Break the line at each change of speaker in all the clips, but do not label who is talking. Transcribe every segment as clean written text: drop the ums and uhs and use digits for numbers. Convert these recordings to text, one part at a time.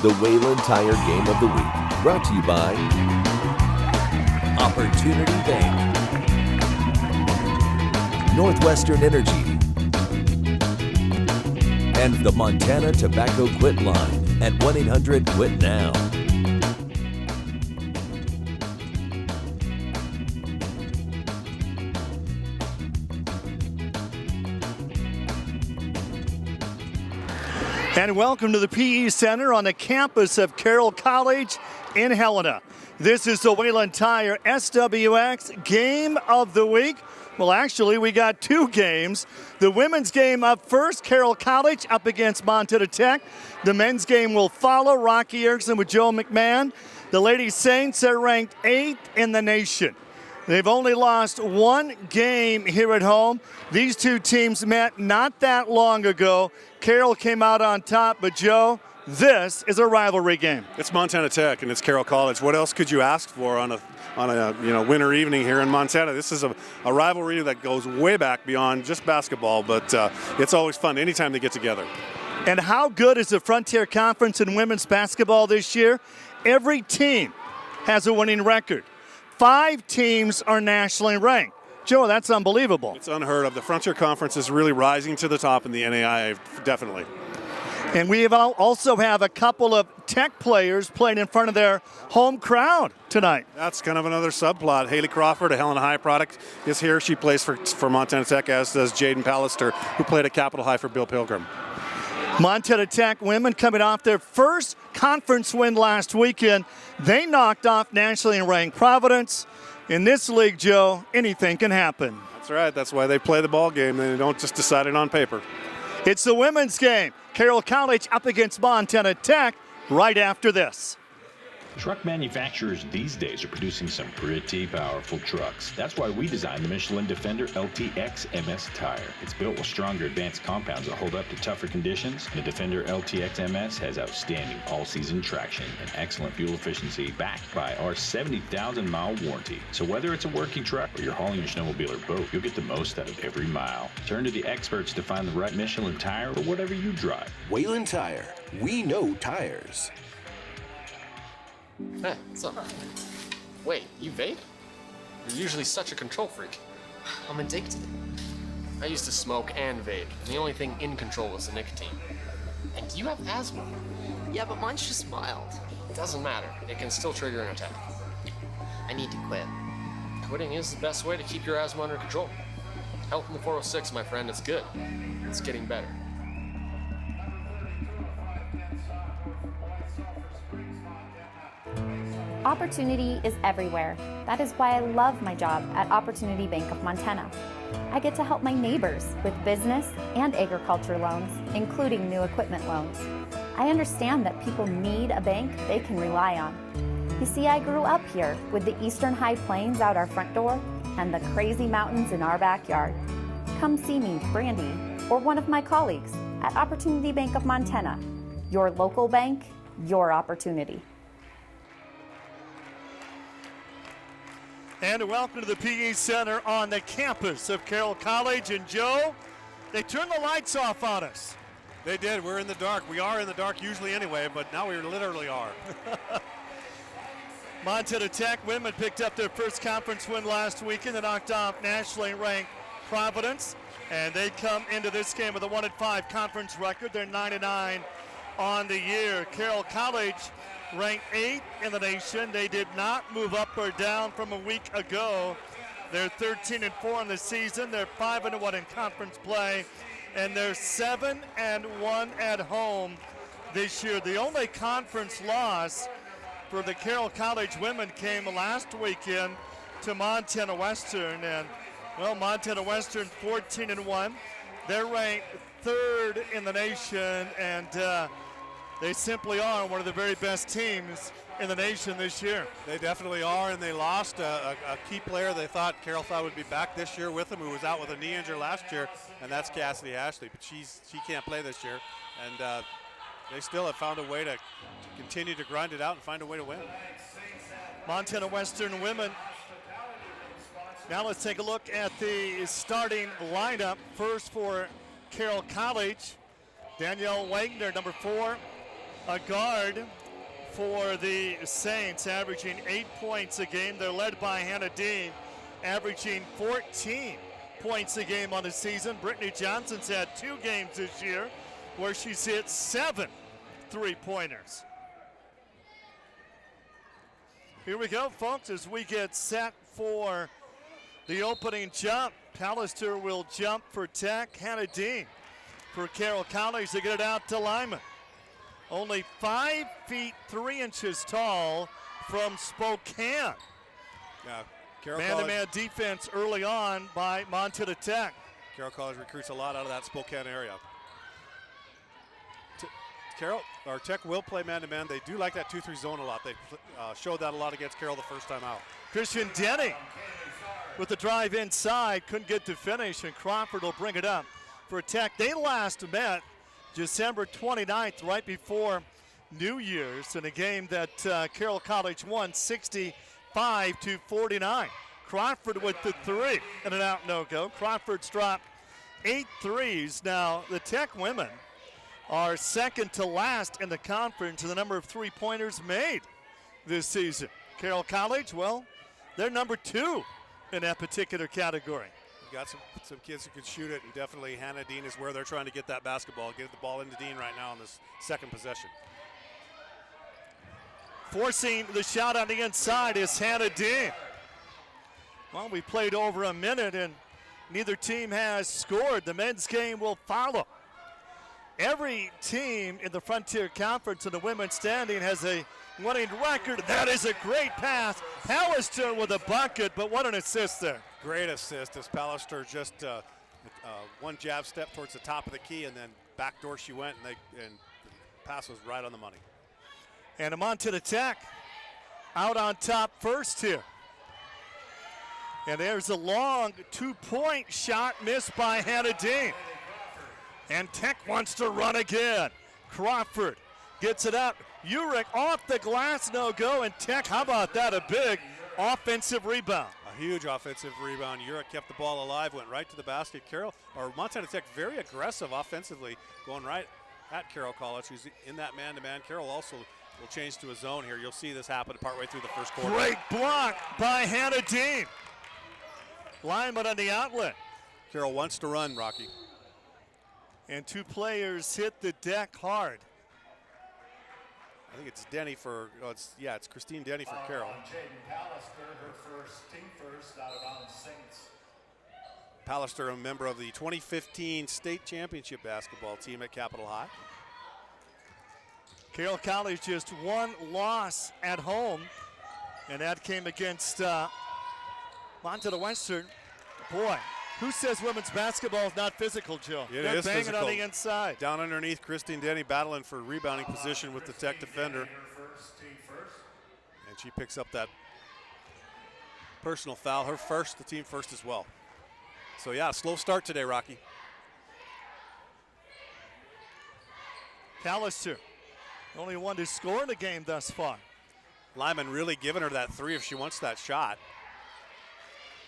the Wayland Tire Game of the Week, brought to you by Opportunity Bank, Northwestern Energy, and the Montana Tobacco Quit Line at 1-800-QUIT-NOW.
And welcome to the PE Center on the campus of Carroll College in Helena. This is the Wayland Tire SWX Game of the Week. Well, actually, we got two games. The women's game up first, Carroll College up against Montana Tech. The men's game will follow, Rocky Erickson with Joe McMahon. The Lady Saints are ranked 8th in the nation. They've only lost one game here at home. These two teams met not that long ago. Carroll came out on top, but Joe, this is a rivalry game.
It's Montana Tech and it's Carroll College. What else could you ask for on a winter evening here in Montana? This is a rivalry that goes way back beyond just basketball, but it's always fun anytime they get together.
And how good is the Frontier Conference in women's basketball this year? Every team has a winning record. 5 teams are nationally ranked. Joe, that's unbelievable.
It's unheard of. The Frontier Conference is really rising to the top in the NAIA, definitely.
And we also have a couple of Tech players playing in front of their home crowd tonight.
That's kind of another subplot. Haley Crawford, a Helena High product, is here. She plays for Montana Tech, as does Jaden Pallister, who played at Capitol High for Bill Pilgrim.
Montana Tech women coming off their first conference win last weekend. They knocked off nationally ranked Providence. In this league, Joe, anything can happen.
That's right. That's why they play the ball game. They don't just decide it on paper.
It's the women's game. Carroll College up against Montana Tech right after this.
Truck manufacturers these days are producing some pretty powerful trucks. That's why we designed the Michelin Defender LTX MS tire. It's built with stronger advanced compounds that hold up to tougher conditions. The Defender LTX MS has outstanding all-season traction and excellent fuel efficiency backed by our 70,000-mile warranty. So whether it's a working truck or you're hauling your snowmobile or boat, you'll get the most out of every mile. Turn to the experts to find the right Michelin tire for whatever you drive.
Wayland Tire. We know tires.
Hey, what's up? Wait, you vape? You're usually such a control freak.
I'm addicted.
I used to smoke and vape, and the only thing in control was the nicotine. And you have asthma.
Yeah, but mine's just mild.
It doesn't matter. It can still trigger an attack.
I need to quit.
Quitting is the best way to keep your asthma under control. Help in the 406, my friend. It's good. It's getting better.
Opportunity is everywhere. That is why I love my job at Opportunity Bank of Montana. I get to help my neighbors with business and agriculture loans, including new equipment loans. I understand that people need a bank they can rely on. You see, I grew up here with the Eastern High Plains out our front door and the crazy mountains in our backyard. Come see me, Brandy, or one of my colleagues at Opportunity Bank of Montana. Your local bank, your opportunity.
And welcome to the PE Center on the campus of Carroll College. And Joe, they turned the lights off on us.
They did. We're in the dark. We are in the dark usually anyway, but now we literally are.
Montana Tech women picked up their first conference win last weekend. They knocked off nationally ranked Providence. And they come into this game with a 1-5 conference record. They're 9-9 on the year. Carroll College ranked 8th in the nation. They did not move up or down from a week ago. They're 13-4 in the season. They're 5-1 in conference play, and they're 7-1 at home this year. The only conference loss for the Carroll College women came last weekend to Montana Western, and well, Montana Western 14-1. They're ranked 3rd in the nation, and they simply are one of the very best teams in the nation this year.
They definitely are, and they lost a key player they thought Carroll thought would be back this year with them, who was out with a knee injury last year, and that's Cassidy Ashley. But she can't play this year, and they still have found a way to continue to grind it out and find a way to win.
Montana Western women. Now let's take a look at the starting lineup. First for Carroll College, Danielle Wagner, number 4. a guard for the Saints, averaging 8 points a game. They're led by Hannah Dean, averaging 14 points a game on the season. Brittany Johnson's had 2 games this year where she's hit 7 3-pointers. Here we go, folks, as we get set for the opening jump. Pallister will jump for Tech. Hannah Dean for Carroll College to get it out to Lyman. Only 5 feet 3 inches tall from Spokane.
Yeah, Carroll
Man-to-man defense early on by Montana Tech.
Carroll College recruits a lot out of that Spokane area. Tech will play man-to-man. They do like that 2-3 zone a lot. They showed that a lot against Carroll the first time out.
Christian Denny with the drive inside, couldn't get to finish, and Crawford will bring it up for Tech. They last met December 29th, right before New Year's, in a game that Carroll College won 65-49. Crawford with the 3 and an out no-go. Crawford's dropped 8 threes. Now, the Tech women are second to last in the conference in the number of 3-pointers made this season. Carroll College, well, they're number 2 in that particular category.
We've got some kids who can shoot it, and definitely Hannah Dean is where they're trying to get that basketball. Get the ball into Dean right now on this second possession.
Forcing the shot on the inside is Hannah Dean. Well, we played over a minute, and neither team has scored. The men's game will follow. Every team in the Frontier Conference in the women's standing has a winning record. That is a great pass. Pallister with a bucket, but what an assist there.
Great assist as Pallister just one jab step towards the top of the key, and then backdoor she went, and the pass was right on the money.
And a Montana Tech out on top first here. And there's a long 2-point shot missed by Hannah Dean. And Tech wants to run again. Crawford gets it up. Urich off the glass, no go. And Tech, how about that? A big offensive rebound.
A huge offensive rebound. Urich kept the ball alive, went right to the basket. Montana Tech very aggressive offensively, going right at Carroll College, who's in that man-to-man. Carroll also will change to a zone here. You'll see this happen partway through the first quarter.
Great block by Hannah Dean. Lyman on the outlet.
Carroll wants to run, Rocky.
And 2 players hit the deck hard.
I think it's Denny for, it's Christine Denny for Carroll. Pallister, a member of the 2015 state championship basketball team at Capitol High.
Carroll College just 1 loss at home, and that came against Montana Western. Boy, who says women's basketball is not physical, Joe?
They're
banging
physical.
On the inside.
Down underneath, Christine Denny battling for rebounding position with the Tech defender. And she picks up that personal foul. Her first, the team first as well. So yeah, slow start today, Rocky.
Pallister, only one to score in the game thus far.
Lyman really giving her that 3 if she wants that shot.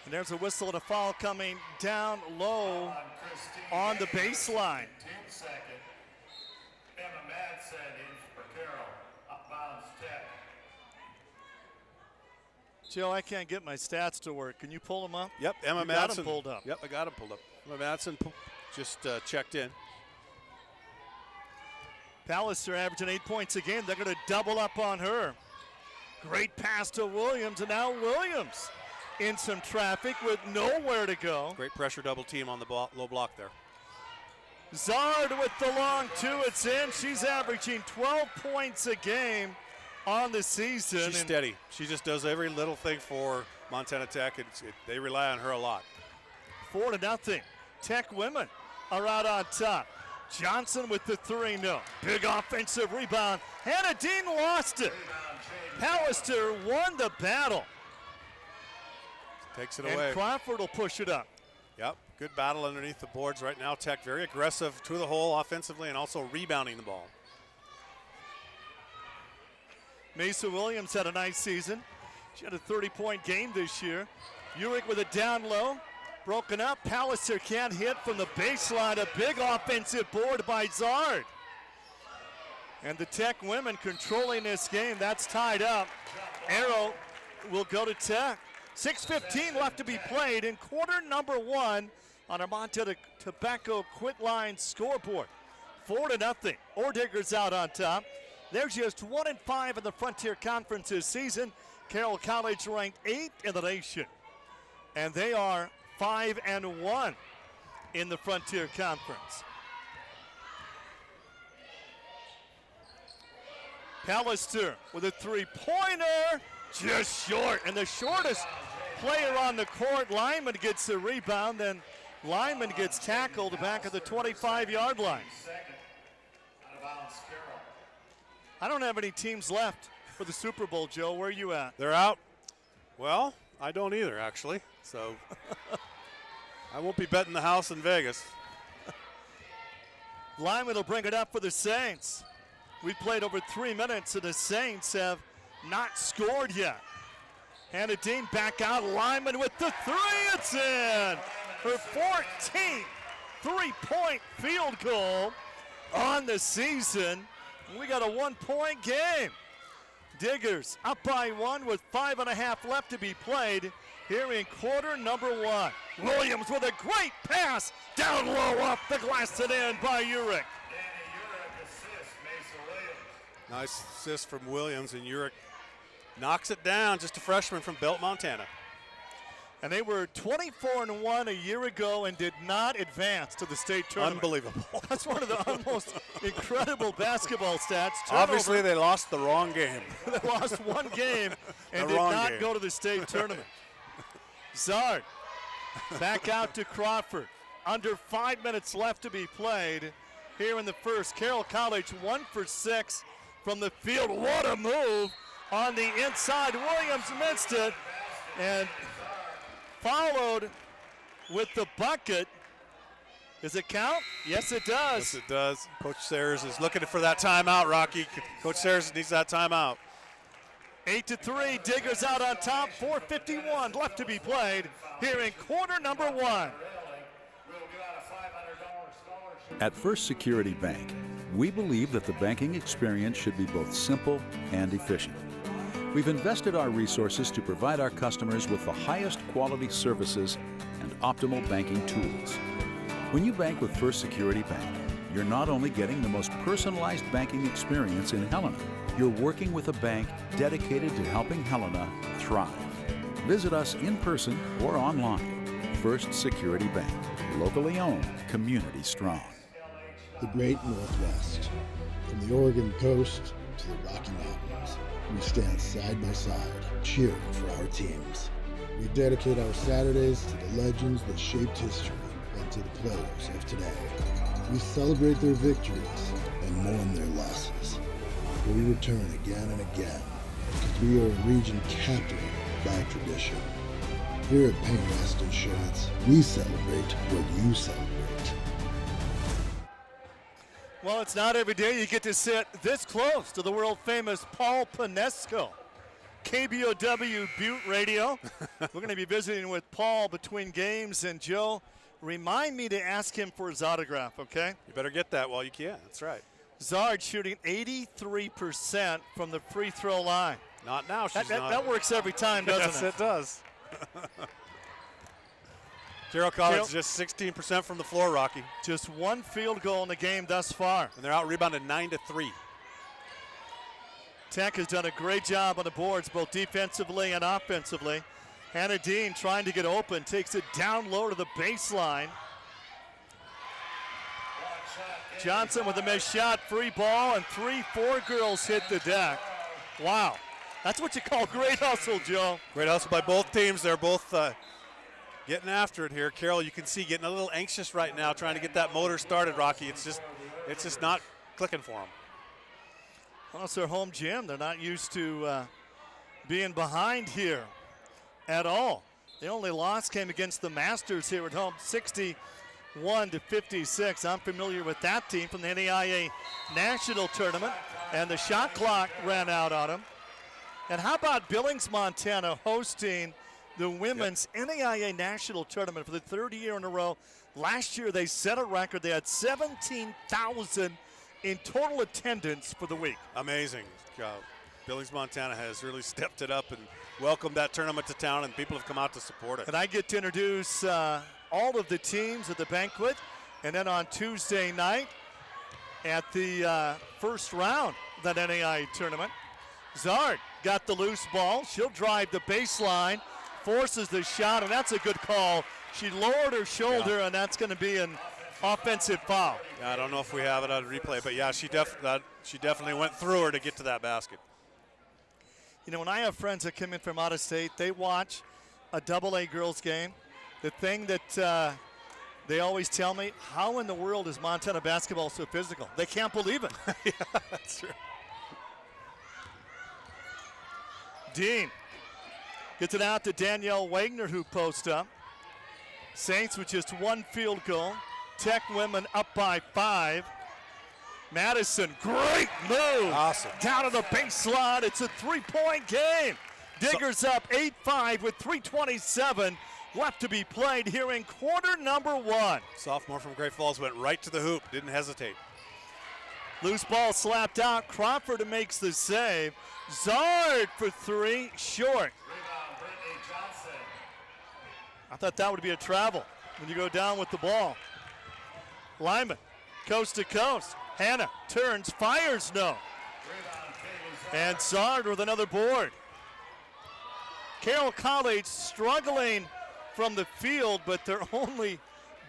And there's a whistle and a foul coming down low on the baseline. Joe, I can't get my stats to work. Can you pull them up?
Yep, Emma Madsen.
Got them pulled up.
Yep, I got them pulled up. Emma Madsen just checked in.
Pallister averaging 8 points a game. They're going to double up on her. Great pass to Williams, and now Williams in some traffic with nowhere to go.
Great pressure double team on the low block there.
Zard with the long 2, it's in. She's averaging 12 points a game on the season.
She's steady. She just does every little thing for Montana Tech, and they rely on her a lot.
4-0. Tech women are out on top. Johnson with the 3, no. Big offensive rebound. Hannah Dean lost it. Pallister won the battle.
Takes it away.
And Crawford will push it up.
Yep, good battle underneath the boards right now. Tech very aggressive to the hole offensively and also rebounding the ball.
Mesa Williams had a nice season. She had a 30-point game this year. Urich with a down low. Broken up. Pallister can't hit from the baseline. A big offensive board by Zard. And the Tech women controlling this game. That's tied up. Arrow will go to Tech. 6:15 left to be played in quarter number 1 on our Montana Tobacco Quit Line scoreboard. 4-0. Orediggers out on top. They're just 1-5 in the Frontier Conference this season. Carroll College ranked 8th in the nation. And they are 5-1 in the Frontier Conference. Pallister with a three-pointer, just short. And the shortest player on the court, Lyman, gets the rebound. Then Lyman gets tackled back at the 25-yard line. I don't have any teams left for the Super Bowl, Joe. Where are you at?
They're out. Well, I don't either, actually. So I won't be betting the house in Vegas.
Lyman will bring it up for the Saints. We've played over 3 minutes, and the Saints have not scored yet. Hannah Dean back out. Lyman with the three. It's in. Her 14th three-point field goal on the season. We got a 1-point game. Diggers up by 1 with 5.5 left to be played here in quarter number 1. Williams with a great pass down low off the glass and in by Urich.
Nice assist from Williams, and Urich knocks it down. Just a freshman from Belt, Montana.
And they were 24-1 a year ago and did not advance to the state tournament.
Unbelievable.
That's one of the most incredible basketball stats.
Obviously, they lost the wrong game.
They lost one game and did not go to the state tournament. Zard back out to Crawford. Under 5 minutes left to be played here in the first. Carroll College 1 for 6 from the field. What a move on the inside. Williams missed it and followed with the bucket. Does it count? Yes, it does.
Yes, it does. Coach Sayers is looking for that timeout, Rocky. Coach Sayers needs that timeout.
8-3, Diggers out on top. 4:51 left to be played here in quarter number 1.
At First Security Bank, we believe that the banking experience should be both simple and efficient. We've invested our resources to provide our customers with the highest quality services and optimal banking tools. When you bank with First Security Bank, you're not only getting the most personalized banking experience in Helena, you're working with a bank dedicated to helping Helena thrive. Visit us in person or online. First Security Bank, locally owned, community strong.
The Great Northwest, from the Oregon coast to the Rocky Mountains. We stand side by side, cheering for our teams. We dedicate our Saturdays to the legends that shaped history and to the players of today. We celebrate their victories and mourn their losses. But we return again and again because we are a region captivated by tradition. Here at Painrest Insurance, we celebrate what you celebrate.
Well, it's not every day you get to sit this close to the world-famous Paul Panesco. KBOW Butte Radio. We're going to be visiting with Paul between games. And, Joe, remind me to ask him for his autograph, okay?
You better get that while you can. That's right.
Zard shooting 83% from the free throw line.
Not now, she's not.
That works every time, doesn't
yes, it does. Carroll College is just 16% from the floor, Rocky.
Just one field goal in the game thus far.
And they're out-rebounded 9-3.
Tech has done a great job on the boards, both defensively and offensively. Hannah Dean trying to get open, takes it down low to the baseline. Johnson with a missed shot, free ball, and 3-4 girls hit the deck. Wow, that's what you call great hustle, Joe.
Great hustle by both teams. They're both getting after it here. Carroll, you can see, getting a little anxious right now, trying to get that motor started, Rocky. It's just not clicking for them.
Well, it's their home gym. They're not used to being behind here at all. The only loss came against the Masters here at home, 61-56. I'm familiar with that team from the NAIA National Tournament, and the shot clock ran out on them. And how about Billings, Montana, hosting the women's NAIA National Tournament for the 3rd year in a row? Last year they set a record. They had 17,000 in total attendance for the week.
Amazing. Billings, Montana has really stepped it up and welcomed that tournament to town, and people have come out to support it.
And I get to introduce all of the teams at the banquet. And then on Tuesday night at the first round of that NAI tournament, Zard got the loose ball. She'll drive the baseline, forces the shot, and that's a good call. She lowered her shoulder, and that's going to be an offensive foul.
Yeah, I don't know if we have it on replay, but yeah, she definitely went through her to get to that basket.
You know, when I have friends that come in from out of state, they watch a AA girls game. The thing that they always tell me, how in the world is Montana basketball so physical? They can't believe it.
Yeah, that's true.
Dean gets it out to Danielle Wagner, who posts up. Saints with just one field goal. Tech women up by 5. Madison, great move.
Awesome.
Down to the baseline. It's a 3-point game. Diggers up 8-5 with 3:27 left to be played here in quarter number 1.
Sophomore from Great Falls went right to the hoop, didn't hesitate.
Loose ball slapped out. Crawford makes the save. Zard for 3, short. I thought that would be a travel when you go down with the ball. Lyman, coast to coast. Hannah turns, fires, no. And Zard with another board. Carroll College struggling from the field, but they're only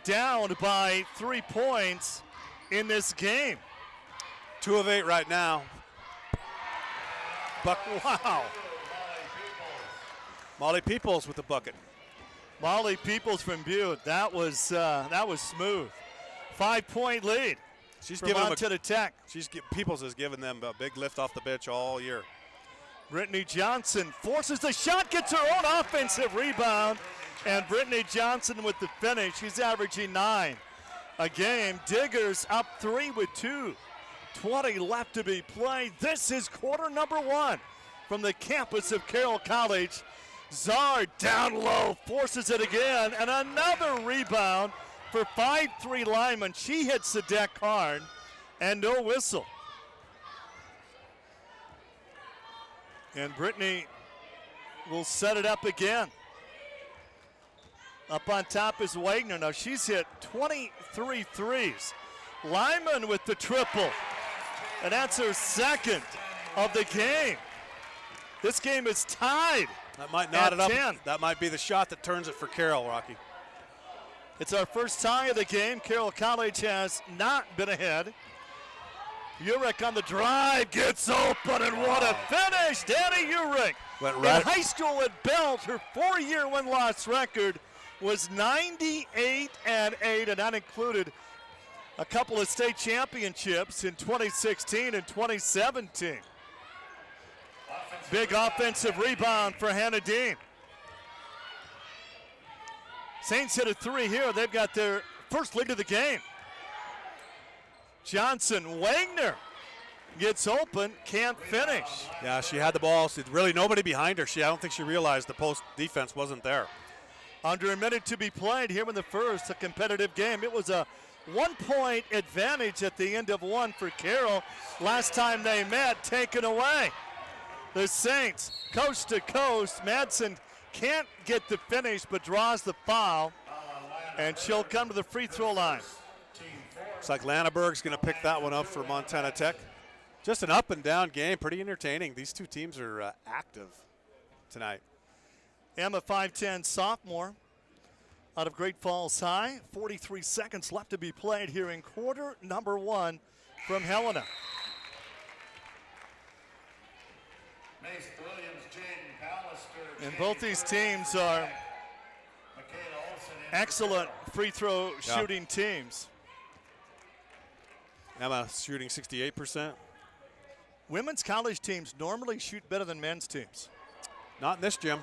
down by 3 points in this game.
2 of 8 right now.
Wow.
Molly Peoples with the bucket.
Molly Peoples from Butte. That was smooth. 5-point lead.
She's
from
giving
Montana Tech.
Peoples has given them a big lift off the bench all year.
Brittany Johnson forces the shot, gets her own offensive rebound, and Brittany Johnson with the finish. She's averaging 9 a game. Diggers up 3 with 2:20 left to be played. This is quarter number 1 from the campus of Carroll College. Zard down low, forces it again, and another rebound for 5'3" Lyman. She hits the deck hard, and no whistle. And Brittany will set it up again. Up on top is Wagner. Now she's hit 23 threes. Lyman with the triple, and that's her second of the game. This game is tied.
That might knot it up.
10.
That might be the shot that turns it for Carroll, Rocky.
It's our first tie of the game. Carroll College has not been ahead. Urich on the drive, gets open, and what a finish! Danny Urich.
Went right.
In high school at Belt, her 4-year win-loss record was 98-8, and that included a couple of state championships in 2016 and 2017. Big offensive rebound for Hannah Dean. Saints hit a 3 here. They've got their first lead of the game. Johnson, Wagner gets open, can't finish.
Yeah, she had the ball. So really nobody behind her. I don't think she realized the post defense wasn't there.
Under a minute to be played here in the first, a competitive game. It was a 1-point advantage at the end of 1 for Carroll. Last time they met, taken away. The Saints, coast to coast. Madsen can't get the finish, but draws the foul, and she'll come to the free throw line.
Looks like Lanneberg's going to pick that one up for Montana Tech. Just an up and down game, pretty entertaining. These two teams are active tonight.
Emma, 5'10", sophomore, out of Great Falls High. 43 seconds left to be played here in quarter number 1 from Helena. And both these teams are excellent free throw shooting teams.
Emma shooting 68%.
Women's college teams normally shoot better than men's teams.
Not in this gym.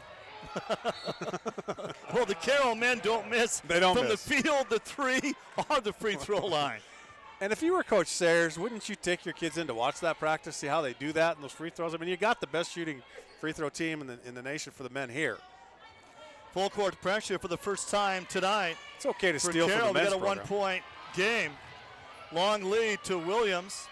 Well, the Carroll men don't miss
They don't
from
miss.
the field, the 3, or the free throw line.
And if you were Coach Sayers, wouldn't you take your kids in to watch that practice, see how they do that and those free throws? I mean, you got the best shooting free throw team in the nation for the men here.
Full court pressure for the first time tonight.
It's okay to
For
steal
Carroll,
from the men's
they got a
program.
1-point game. Long lead to Williams.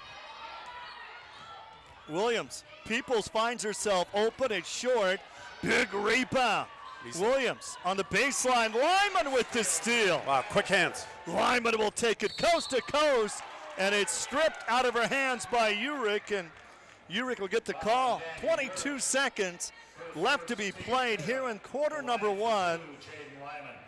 Williams. Peoples finds herself open. It's short. Big rebound. Williams on the baseline. Lyman with the steal.
Wow, quick hands.
Lyman will take it coast to coast, and it's stripped out of her hands by Urich, and Urich will get the call. 22 seconds left to be played here in quarter number one.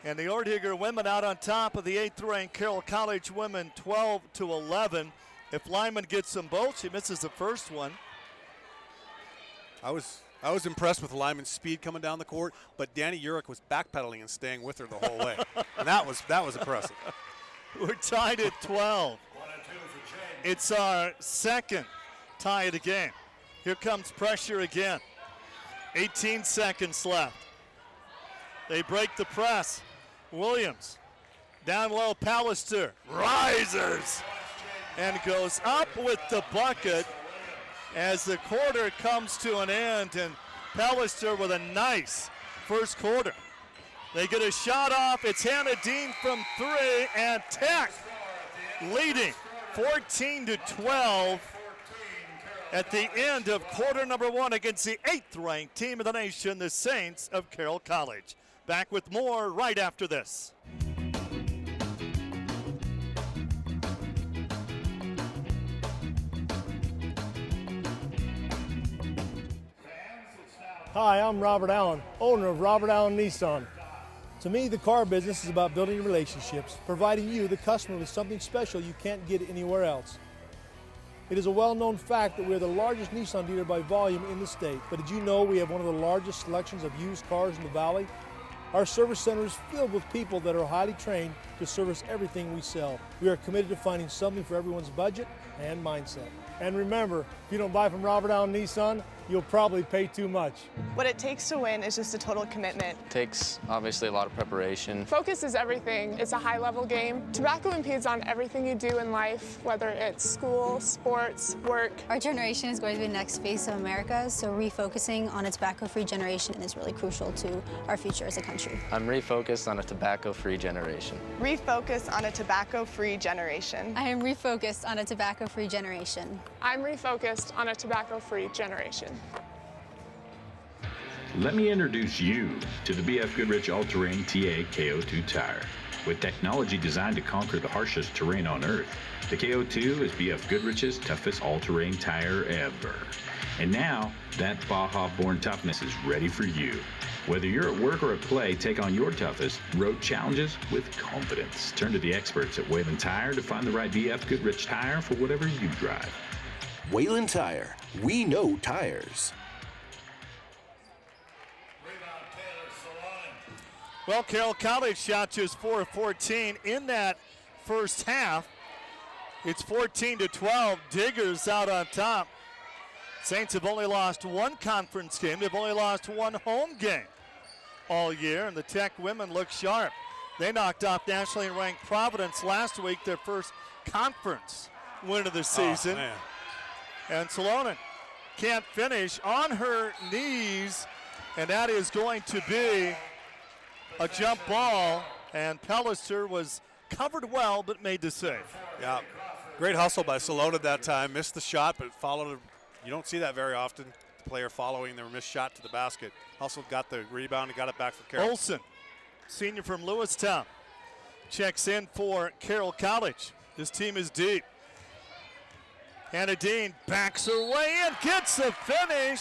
And the Ortega women out on top of the 8th-ranked Carroll College women 12-11. If Lyman gets them both, she misses the first one.
I was impressed with Lyman's speed coming down the court, but Danny Urich was backpedaling and staying with her the whole way. And that was impressive.
We're tied at 12. It's our second tie of the game. Here comes pressure again. 18 seconds left. They break the press. Williams down low. Pallister rises and goes up with the bucket as the quarter comes to an end, and Pallister with a nice first quarter. They get a shot off. It's Hannah Dean from 3, and Tech leading 14-12 at the end of quarter number one against the 8th-ranked team of the nation, the Saints of Carroll College. Back with more right after this.
Hi, I'm Robert Allen, owner of Robert Allen Nissan. To me, the car business is about building relationships, providing you, the customer, with something special you can't get anywhere else. It is a well-known fact that we are the largest Nissan dealer by volume in the state, but did you know we have one of the largest selections of used cars in the valley? Our service center is filled with people that are highly trained to service everything we sell. We are committed to finding something for everyone's budget and mindset. And remember, if you don't buy from Robert Allen Nissan, you'll probably pay too much.
What it takes to win is just a total commitment.
Takes obviously a lot of preparation.
Focus is everything. It's a high-level game. Tobacco impedes on everything you do in life, whether it's school, sports, work.
Our generation is going to be the next face of America, so refocusing on a tobacco-free generation is really crucial to our future as a country.
I'm refocused on a tobacco-free generation.
Refocus on a tobacco-free generation.
I am refocused on a tobacco-free generation.
I'm refocused on a tobacco-free generation.
Let me introduce you to the BF Goodrich All-Terrain TA KO2 tire. With technology designed to conquer the harshest terrain on Earth, the KO2 is BF Goodrich's toughest all-terrain tire ever. And now, that Baja-born toughness is ready for you. Whether you're at work or at play, take on your toughest road challenges with confidence. Turn to the experts at Wayland Tire to find the right BF Goodrich tire for whatever you drive.
Wayland Tire. We know tires.
Well, Carroll College shot just 4 of 14 in that first half. It's 14-12. Diggers out on top. Saints have only lost one conference game. They've only lost one home game all year, and the Tech women look sharp. They knocked off nationally ranked Providence last week, their first conference win of the season. And Salonen can't finish on her knees, and that is going to be a jump ball, and Pallister was covered well but made the save.
Yeah, great hustle by Salonen that time. Missed the shot, but followed it. You don't see that very often, the player following their missed shot to the basket. Also got the rebound and got it back for Carroll.
Olsen, senior from Lewistown, checks in for Carroll College. This team is deep. Hannah Dean backs her way in, gets the finish,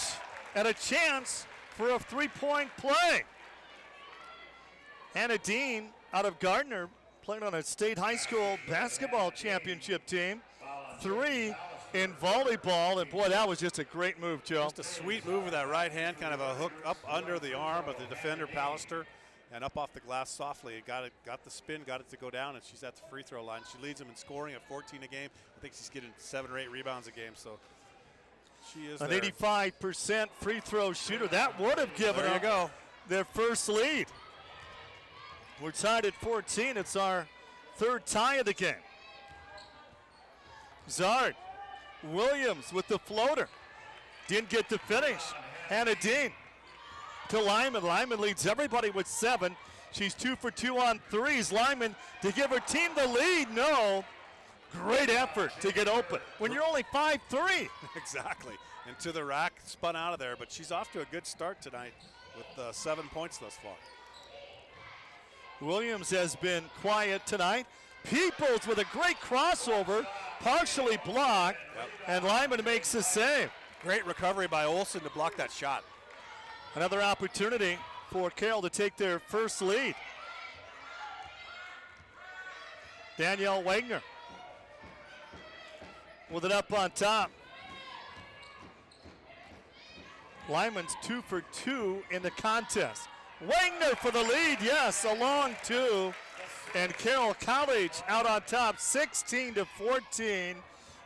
and a chance for a three-point play. Hannah Dean out of Gardner, playing on a state high school basketball championship team. 3 in volleyball, and boy, that was just a great move, Joe.
Just a sweet move with that right hand, kind of a hook up under the arm of the defender, Pallister, and up off the glass softly. It got the spin, got it to go down, and she's at the free throw line. She leads them in scoring at 14 a game. I think she's getting 7 or 8 rebounds a game, so she is
an
there.
85% free throw shooter. That would have given them their first lead. We're tied at 14. It's our third tie of the game. Zard. Williams with the floater. Didn't get the finish. Hannah Dean to Lyman. Lyman leads everybody with 7. She's 2 for 2 on threes. Lyman to give her team the lead. No. Great effort to get open when you're only 5'3".
Exactly. into the rack, spun out of there, but she's off to a good start tonight with 7 points thus far.
Williams has been quiet tonight. Peoples with a great crossover, partially blocked, and Lyman makes the save.
Great recovery by Olsen to block that shot.
Another opportunity for Carroll to take their first lead. Danielle Wagner with it up on top. Lyman's 2 for 2 in the contest. Wagner for the lead, yes, a long two. And Carroll College out on top, 16-14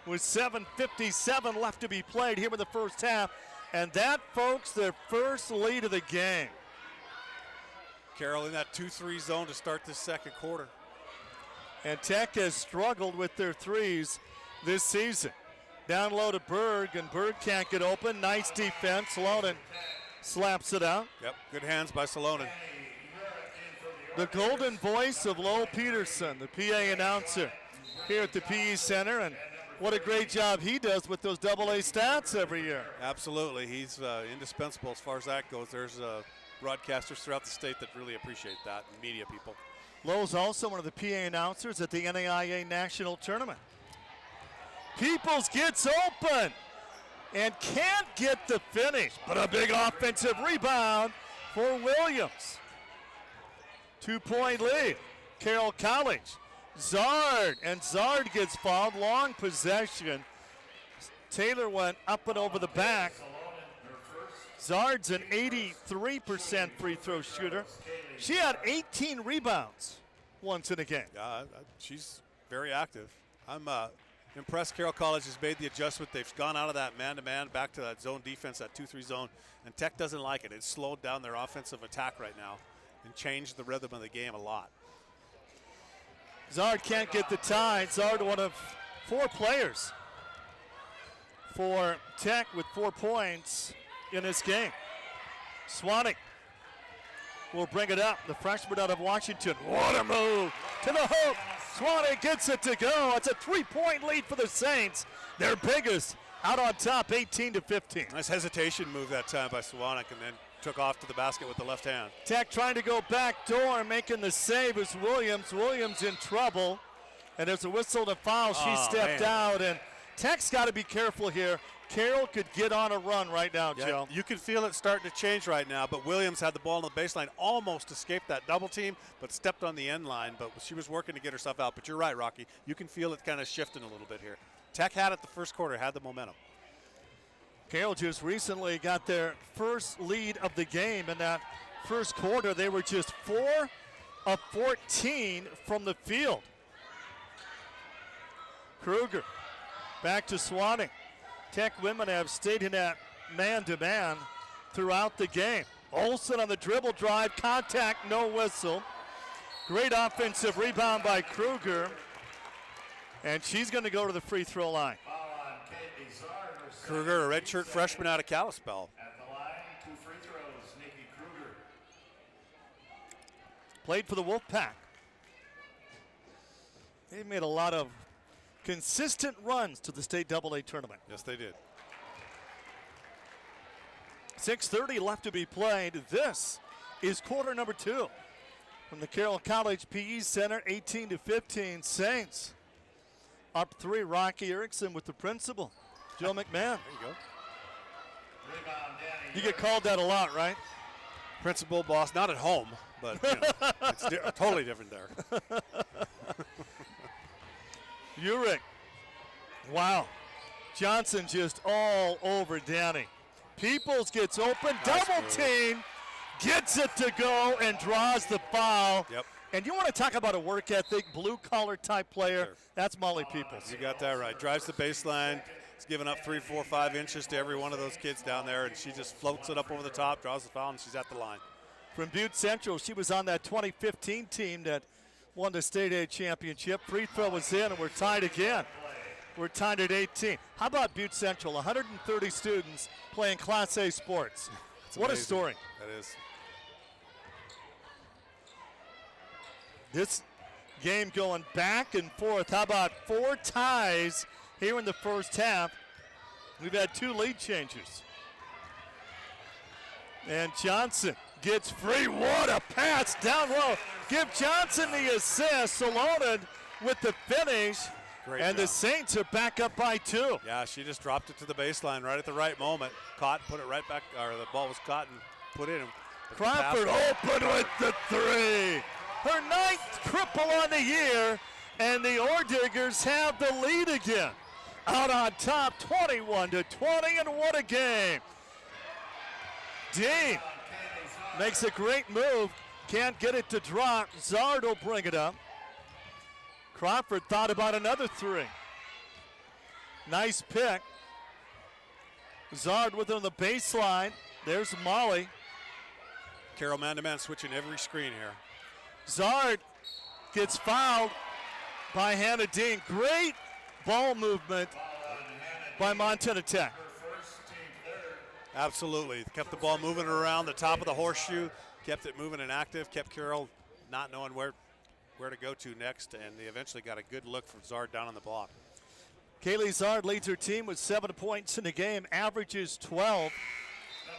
with 7:57 left to be played here in the first half. And that, folks, their first lead of the game.
Carroll in that 2-3 zone to start this second quarter.
And Tech has struggled with their threes this season. Down low to Berg, and Berg can't get open. Nice defense. Salonen slaps it out.
Yep, good hands by Salonen.
The golden voice of Lowell Peterson, the PA announcer here at the PE Center, and what a great job he does with those AA stats every year.
Absolutely, he's indispensable as far as that goes. There's broadcasters throughout the state that really appreciate that, and media people.
Lowell's also one of the PA announcers at the NAIA National Tournament. Peoples gets open and can't get the finish, but a big offensive rebound for Williams. 2-point lead, Carroll College. Zard, and Zard gets fouled, long possession. Taylor went up and over the back. Zard's an 83% free throw shooter. She had 18 rebounds once in a game.
Yeah, she's very active. I'm impressed Carroll College has made the adjustment. They've gone out of that man-to-man back to that zone defense, that 2-3 zone, and Tech doesn't like it. It's slowed down their offensive attack right now and changed the rhythm of the game a lot.
Zard can't get the tie. Zard, one of 4 players for Tech with 4 points in this game. Swannick will bring it up. The freshman out of Washington. What a move to the hoop. Swannick gets it to go. It's a 3-point lead for the Saints. Their biggest out on top, 18-15.
Nice hesitation move that time by Swannick, and then took off to the basket with the left hand.
Tech trying to go back door, making the save is Williams. Williams in trouble, and there's a whistle to foul. She stepped out, and Tech's got to be careful here. Carroll could get on a run right now, Joe.
You can feel it starting to change right now, but Williams had the ball on the baseline, almost escaped that double team, but stepped on the end line, but she was working to get herself out. But you're right, Rocky. You can feel it kind of shifting a little bit here. Tech had it the first quarter, had the momentum.
Carroll just recently got their first lead of the game. In that first quarter, they were just 4 of 14 from the field. Kruger back to Swanning. Tech women have stayed in that man-to-man throughout the game. Olsen on the dribble drive, contact, no whistle. Great offensive rebound by Kruger. And she's going to go to the free throw line.
Kruger, a redshirt freshman out of Kalispell.
At the line, 2 free throws, Nikki Kruger.
Played for the Wolfpack. They made a lot of consistent runs to the state AA tournament.
Yes, they did.
6:30 left to be played. This is quarter number 2 from the Carroll College PE Center, 18-15 Saints. Up 3, Rocky Erickson with the principal, Joe McMahon.
There you go.
You get called that a lot, right?
Principal, boss, not at home, but you know, it's totally different there.
Urich. Wow. Johnson just all over Danny. Peoples gets open, double team, gets it to go and draws the foul.
Yep.
And you want to talk about a work ethic, blue-collar type player,
Sure.
That's Molly Peoples.
You got that right. Drives the baseline. He's giving up 3, 4, 5 inches to every one of those kids down there, and she just floats it up over the top, draws the foul, and she's at the line.
From Butte Central, she was on that 2015 team that won the state A championship. Free throw was in, and we're tied again. We're tied at 18. How about Butte Central? 130 students playing Class A sports. What a story.
That is.
This game going back and forth. How about 4 ties here in the first half? We've had 2 lead changes. And Johnson gets free. What a pass down low. Give Johnson the assist. Salonen with the finish.
Great
and
job.
the Saints are back up by 2.
Yeah, she just dropped it to the baseline right at the right moment. Caught, put it right back, or the ball was caught and put in.
Crawford open with the 3. Her 9th triple on the year, and the Orediggers have the lead again. Out on top, 21-20, and what a game. Dean makes a great move, can't get it to drop. Zard will bring it up. Crawford thought about another 3. Nice pick. Zard with on the baseline. There's Molly.
Carroll man-to-man switching every screen here.
Zard gets fouled by Hannah Dean. Great ball movement by Montana Tech.
Absolutely. Kept the ball moving around the top of the horseshoe, kept it moving and active, kept Carroll not knowing where to go to next, and they eventually got a good look from Zard down on the block.
Kaylee Zard leads her team with 7 points in the game, averages 12.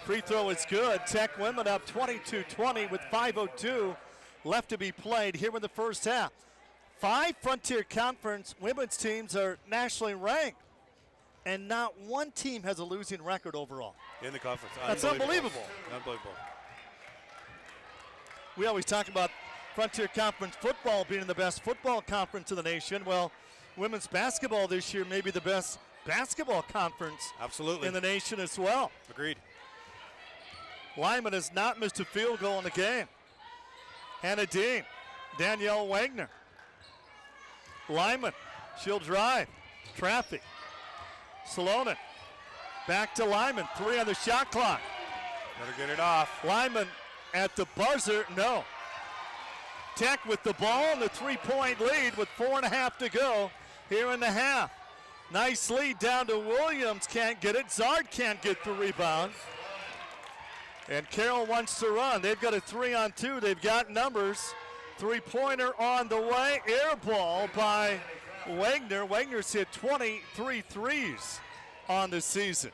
Free throw is good. Tech women up 22-20 with 5:02 left to be played here in the first half. 5 Frontier Conference women's teams are nationally ranked, and not one team has a losing record overall.
In the conference.
That's unbelievable.
Unbelievable.
We always talk about Frontier Conference football being the best football conference in the nation. Well, women's basketball this year may be the best basketball conference
Absolutely.
in the nation as well.
Agreed.
Lyman has not missed a field goal in the game. Hannah Dean, Danielle Wagner. Lyman, she'll drive. Traffic. Salonen, back to Lyman. 3 on the shot clock.
Better get it off.
Lyman at the buzzer, no. Tech with the ball and the 3-point lead with 4.5 to go here in the half. Nice lead down to Williams, can't get it. Zard can't get the rebound. And Carroll wants to run. They've got a 3-on-2. They've got numbers. 3-pointer on the way. Air ball by Wagner. Wagner's hit 23 threes on the season.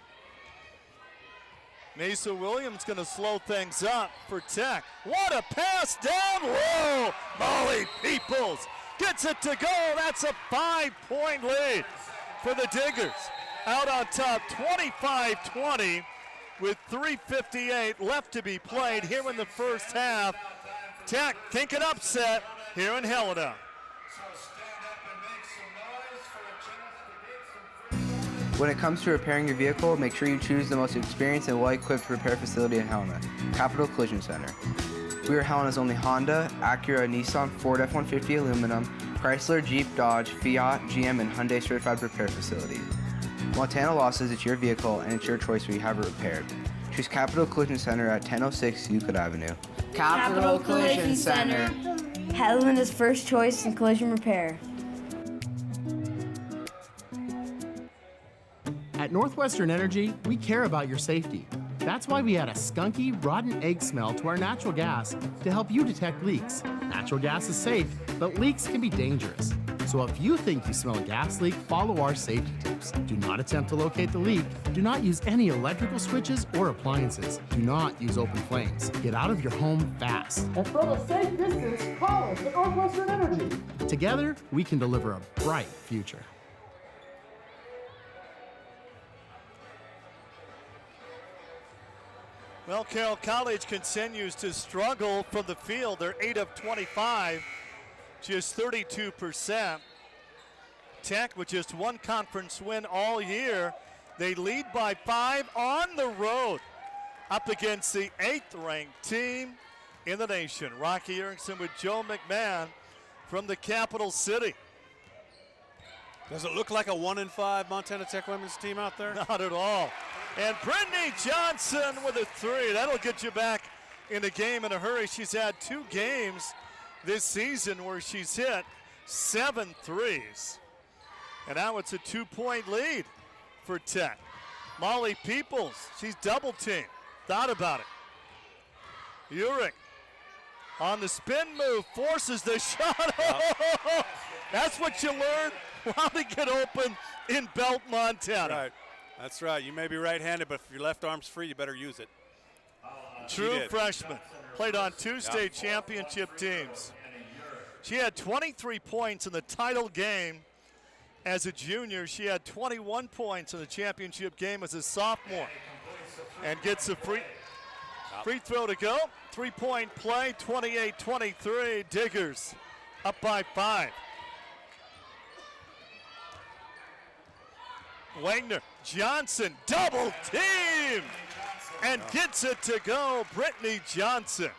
Mesa Williams going to slow things up for Tech. What a pass down low. Molly Peoples gets it to go. That's a 5-point lead for the Diggers. Out on top, 25-20 with 3:58 left to be played here in the first half. Tech thinking upset here in Helena.
When it comes to repairing your vehicle, make sure you choose the most experienced and well-equipped repair facility in Helena, Capital Collision Center. We are Helena's only Honda, Acura, Nissan, Ford F-150 aluminum, Chrysler, Jeep, Dodge, Fiat, GM, and Hyundai certified repair facility. Montana Law says it's your vehicle and it's your choice when you have it repaired. Choose Capital Collision Center at 1006 Euclid Avenue.
Capital Collision Center, Helena's first choice in collision repair.
At Northwestern Energy, we care about your safety. That's why we add a skunky, rotten egg smell to our natural gas to help you detect leaks. Natural gas is safe, but leaks can be dangerous. So if you think you smell a gas leak, follow our safety tips. Do not attempt to locate the leak. Do not use any electrical switches or appliances. Do not use open flames. Get out of your home fast.
And from a safe distance, call us at Northwestern Energy.
Together, we can deliver a bright future.
Well, Carroll College continues to struggle from the field. They're 8 of 25, just 32%. Tech with just 1 conference win all year. They lead by 5 on the road up against the 8th-ranked team in the nation. Rocky Erickson with Joe McMahon from the capital city.
Does it look like a 1-5 Montana Tech women's team out there?
Not at all. And Brittany Johnson with a 3. That'll get you back in the game in a hurry. She's had 2 games this season where she's hit 7 threes. And now it's a 2-point lead for Tech. Molly Peoples, she's double teamed. Thought about it. Urich on the spin move, forces the shot. That's what you learn how to get open in Belt, Montana.
Right. That's right. You may be right-handed, but if your left arm's free, you better use it.
True freshman. Played on 2 state championship teams. She had 23 points in the title game as a junior. She had 21 points in the championship game as a sophomore. And gets a free throw to go. 3-point play, 28-23. Diggers up by 5. Wagner, Johnson, double team, and gets it to go, Brittany Johnson.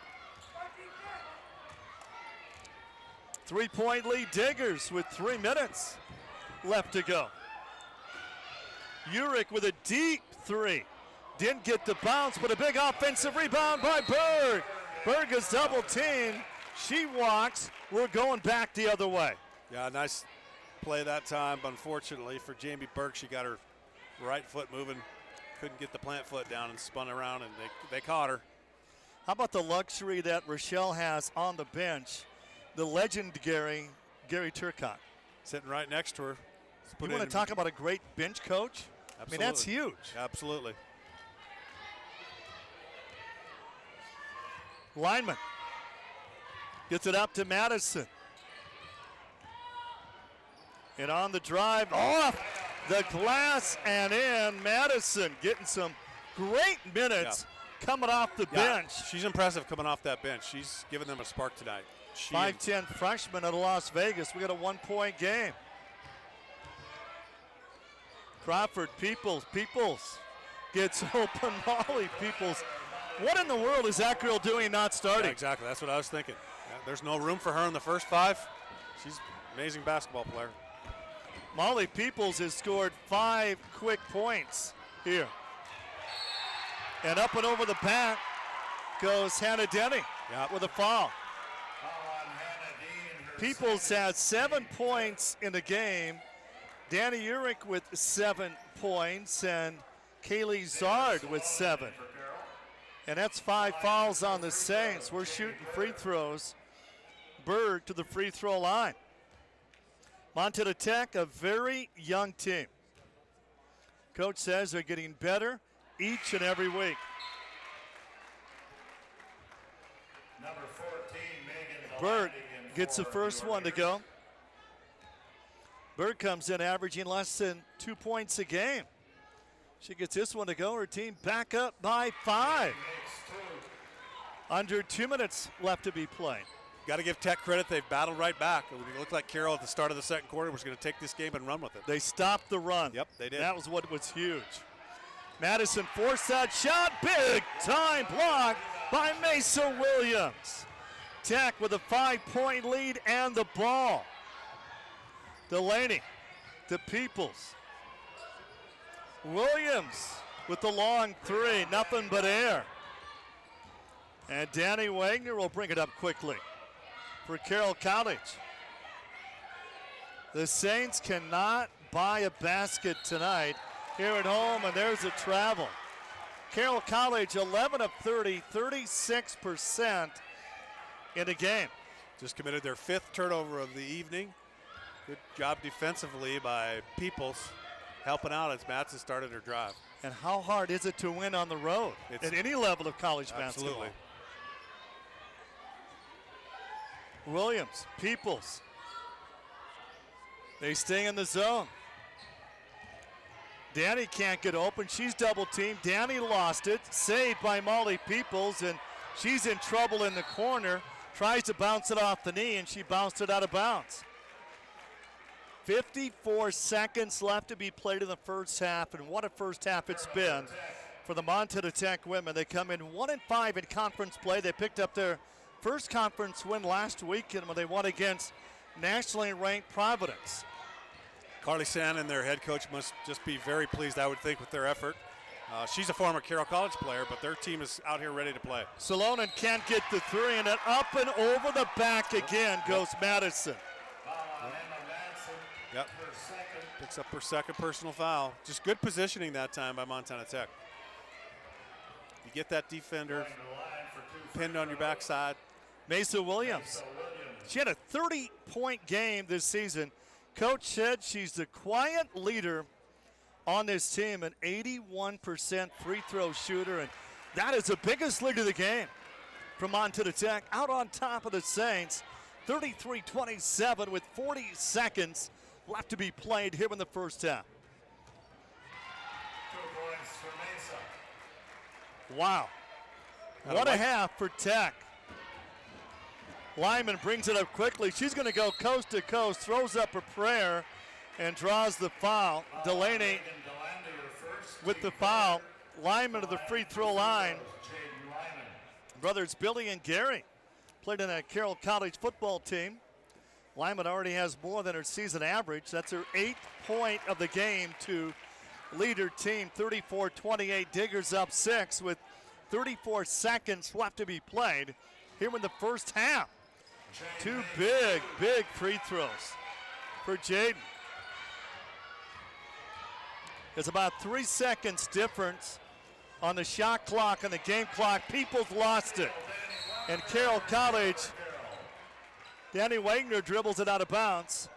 3-point lead, Diggers with 3 minutes left to go. Urich with a deep 3. Didn't get the bounce, but a big offensive rebound by Berg. Berg is double teamed. She walks. We're going back the other way.
Yeah, nice play that time, but unfortunately for Jamie Burke, she got her right foot moving, couldn't get the plant foot down and spun around, and they caught her.
How about the luxury that Rochelle has on the bench? The legendary Gary Turcotte.
Sitting right next to her.
You want to talk about a great bench coach?
Absolutely.
I mean, that's huge.
Absolutely.
Lineman gets it up to Madison. And on the drive, off the glass and in. Madison getting some great minutes coming off the bench.
She's impressive coming off that bench. She's given them a spark tonight.
5'10" freshman out of Las Vegas. We got a 1-point game. Crawford, Peoples gets open. Molly Peoples. What in the world is that girl doing not starting?
Yeah, exactly, that's what I was thinking. Yeah, there's no room for her in the first 5. She's an amazing basketball player.
Molly Peoples has scored 5 quick points here. And up and over the back goes Hannah Denny with a foul. Peoples has 7 points in the game. Danny Urich with 7 points and Kaylee Zard with 7. And that's 5 fouls on the Saints. We're shooting free throws. Berg to the free throw line. Montana Tech, a very young team. Coach says they're getting better each and every week.
Number 14, Megan
Berg gets the first one to go. Berg comes in averaging less than 2 points a game. She gets this one to go. Her team back up by 5. Under 2 minutes left to be played.
Got to give Tech credit. They've battled right back. It looked like Carroll at the start of the second quarter was going to take this game and run with it.
They stopped the run.
Yep, they did.
That was what was huge. Madison forced that shot. Big time block by Mesa Williams. Tech with a 5-point lead and the ball. Delaney to Peoples. Williams with the long 3. Nothing but air. And Danny Wagner will bring it up quickly for Carroll College. The Saints cannot buy a basket tonight here at home, and there's a travel. Carroll College 11 of 30, 36% in the game.
Just committed their 5th turnover of the evening. Good job defensively by Peoples, helping out as Matson started her drive.
And how hard is it to win on the road at any level of college basketball?
Absolutely.
Williams, Peoples. They stay in the zone. Danny can't get open. She's double teamed. Danny lost it. Saved by Molly Peoples, and she's in trouble in the corner. Tries to bounce it off the knee, and she bounced it out of bounds. 54 seconds left to be played in the first half, and what a first half it's been for the Montana Tech women. They come in 1-5 in conference play. They picked up their first conference win last weekend when they won against nationally ranked Providence.
Carly Sand and their head coach must just be very pleased, I would think, with their effort. She's a former Carroll College player, but their team is out here ready to play.
Salonen can't get the 3, and then up and over the back again goes Madison.
Yep. Picks up her second personal foul. Just good positioning that time by Montana Tech. You get that defender pinned on your backside.
Mesa Williams. She had a 30-point game this season. Coach said she's the quiet leader on this team, an 81% free throw shooter, and that is the biggest lead of the game from Montana Tech. Out on top of the Saints, 33-27 with 40 seconds left to be played here in the first half.
2 points for Mesa.
Wow. What a half for Tech. Lyman brings it up quickly. She's going to go coast to coast, throws up a prayer, and draws the foul. Delaney with the foul. Lyman to the free throw line. Brothers Billy and Gary played in a Carroll College football team. Lyman already has more than her season average. That's her 8th point of the game to lead her team, 34-28. Diggers up 6 with 34 seconds left to be played here in the first half. 2 big free throws for Jaden. There's about 3 seconds difference on the shot clock and the game clock. Peoples lost it. And Carroll College, Danny Wagner dribbles it out of bounds.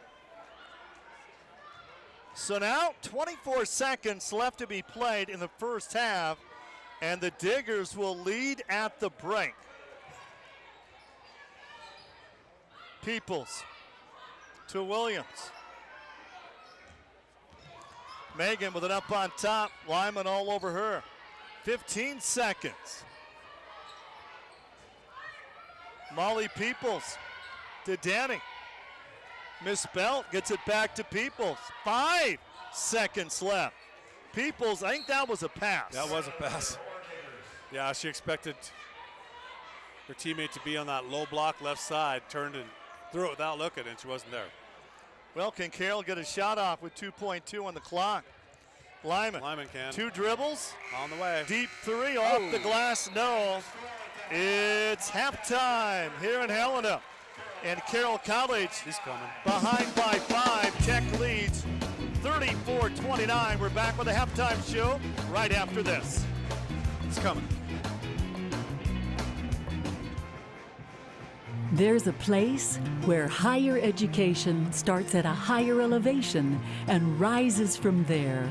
So now 24 seconds left to be played in the first half, and the Diggers will lead at the break. Peoples to Williams. Megan with it up on top. Lyman all over her. 15 seconds. Molly Peoples to Danny. Miss Belt gets it back to Peoples. 5 seconds left. Peoples, I think that was a pass.
That was a pass. Yeah, she expected her teammate to be on that low block left side, turned and threw it without looking, and she wasn't there.
Well, can Carroll get a shot off with 2.2 on the clock? Lyman can. 2 dribbles.
On the way.
Deep 3 off the glass, no. It's halftime here in Helena. And Carroll College
is coming
behind by 5. Tech leads 34-29. We're back with a halftime show right after this.
It's coming.
There's a place where higher education starts at a higher elevation and rises from there.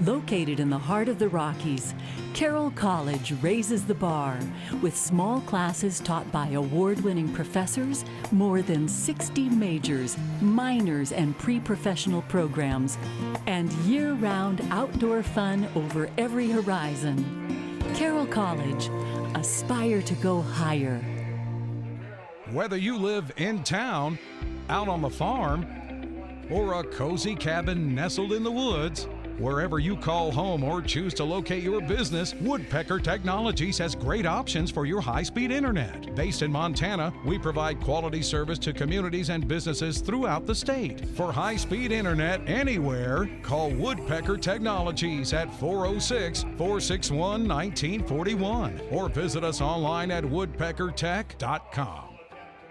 Located in the heart of the Rockies, Carroll College raises the bar with small classes taught by award-winning professors, more than 60 majors, minors, and pre-professional programs, and year-round outdoor fun over every horizon. Carroll College, aspire to go higher.
Whether you live in town, out on the farm, or a cozy cabin nestled in the woods, wherever you call home or choose to locate your business, Woodpecker Technologies has great options for your high-speed internet. Based in Montana, we provide quality service to communities and businesses throughout the state. For high-speed internet anywhere, call Woodpecker Technologies at 406-461-1941 or visit us online at woodpeckertech.com.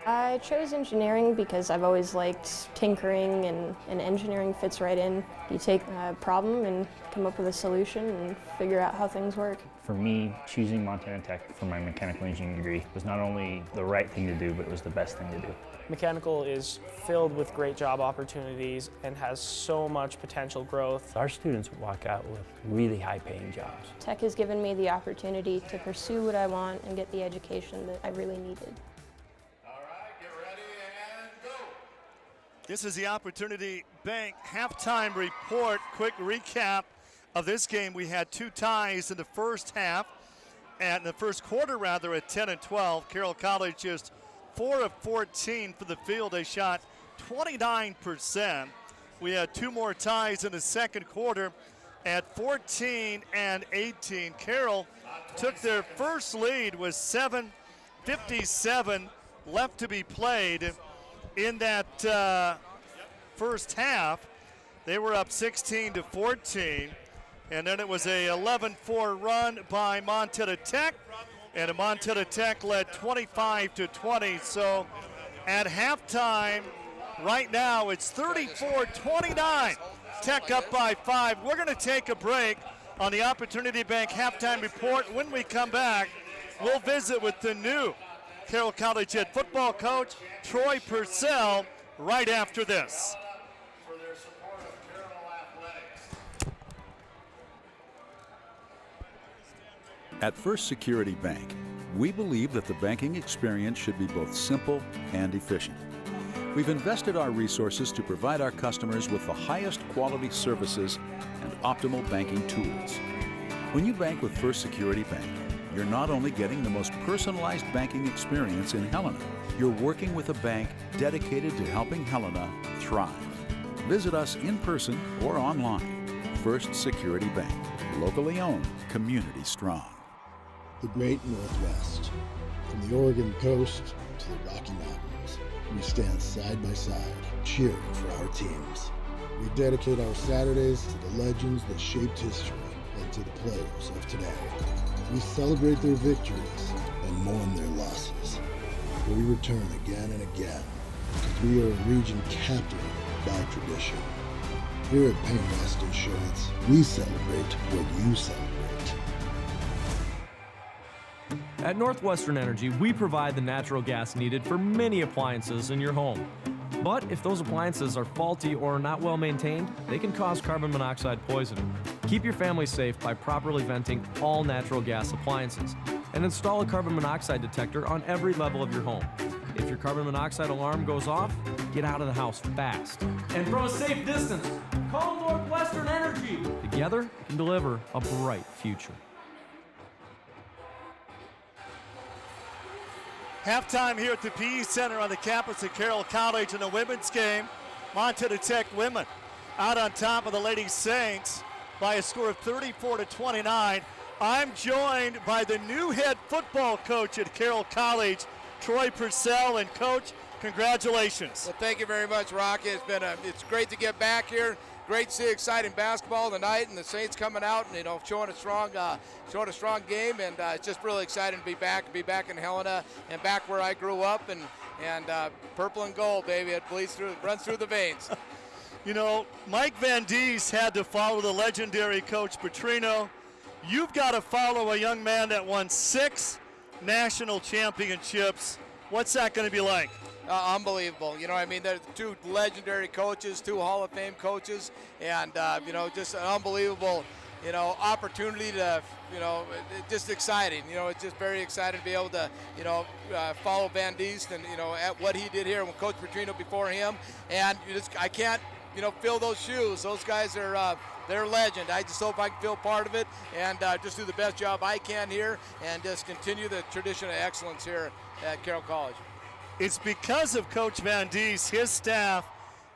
I chose engineering because I've always liked tinkering, and engineering fits right in. You take a problem and come up with a solution and figure out how things work.
For me, choosing Montana Tech for my mechanical engineering degree was not only the right thing to do, but it was the best thing to do.
Mechanical is filled with great job opportunities and has so much potential growth.
Our students walk out with really high-paying jobs.
Tech has given me the opportunity to pursue what I want and get the education that I really needed.
This is the Opportunity Bank halftime report. Quick recap of this game. We had 2 ties in the first half, and in the first quarter rather, at 10 and 12. Carroll College just 4 of 14 for the field. They shot 29%. We had 2 more ties in the second quarter at 14 and 18. Carroll took their first lead with 7:57 left to be played. In that first half, they were up 16-14, and then it was a 11-4 run by Montana Tech, and Montana Tech led 25-20. So at halftime, right now, it's 34-29. Tech up by 5. We're going to take a break on the Opportunity Bank halftime report. When we come back, we'll visit with the new Carroll College head football coach, Troy Purcell, right after this.
At First Security Bank, we believe that the banking experience should be both simple and efficient. We've invested our resources to provide our customers with the highest quality services and optimal banking tools. When you bank with First Security Bank, you're not only getting the most personalized banking experience in Helena, you're working with a bank dedicated to helping Helena thrive. Visit us in person or online. First Security Bank, locally owned, community strong.
The Great Northwest. From the Oregon coast to the Rocky Mountains, we stand side by side, cheering for our teams. We dedicate our Saturdays to the legends that shaped history and to the players of today. We celebrate their victories and mourn their losses. But we return again and again because we are a region captivated by tradition. Here at Painwest Insurance, we celebrate what you celebrate.
At Northwestern Energy, we provide the natural gas needed for many appliances in your home. But if those appliances are faulty or not well maintained, they can cause carbon monoxide poisoning. Keep your family safe by properly venting all natural gas appliances and install a carbon monoxide detector on every level of your home. If your carbon monoxide alarm goes off, get out of the house fast. And from a safe distance, call Northwestern Energy. Together, we can deliver a bright future.
Halftime here at the PE Center on the campus of Carroll College in the women's game. Montana Tech women out on top of the Lady Saints by a score of 34-29. I'm joined by the new head football coach at Carroll College, Troy Purcell. And Coach, congratulations.
Well, thank you very much, Rocky. It's great to get back here. Great to see exciting basketball tonight, and the Saints coming out and showing a strong game, and it's just really exciting to be back in Helena and back where I grew up, and purple and gold, baby. It runs through the veins.
You know, Mike Van Dies had to follow the legendary Coach Petrino. You've got to follow a young man that won 6 national championships. What's that going to be like?
Unbelievable. They're 2 legendary coaches, 2 Hall of Fame coaches, and, just an unbelievable, opportunity to, just exciting. It's just very exciting to be able to, follow Van Diest and, at what he did here with Coach Petrino before him. And I can't, fill those shoes. Those guys are, they're legend. I just hope I can feel part of it and just do the best job I can here and just continue the tradition of excellence here at Carroll College.
It's because of Coach Van Diest, his staff,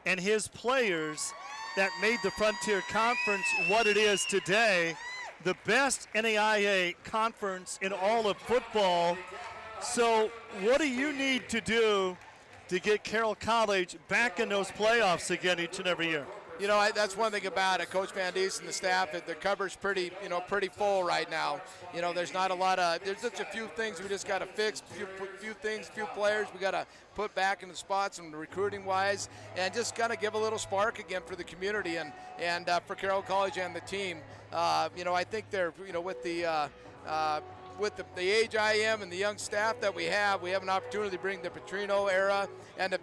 and his players that made the Frontier Conference what it is today, the best NAIA conference in all of football. So what do you need to do to get Carroll College back in those playoffs again each and every year?
That's one thing about it. Coach Van Diest and the staff, the cupboard's pretty full right now. There's not a lot of, there's just a few things we just got to fix, few players we got to put back in the spots and recruiting wise, and just kind of give a little spark again for the community and for Carroll College and the team. I think they're, with the age I am and the young staff that we have an opportunity to bring the Petrino era and the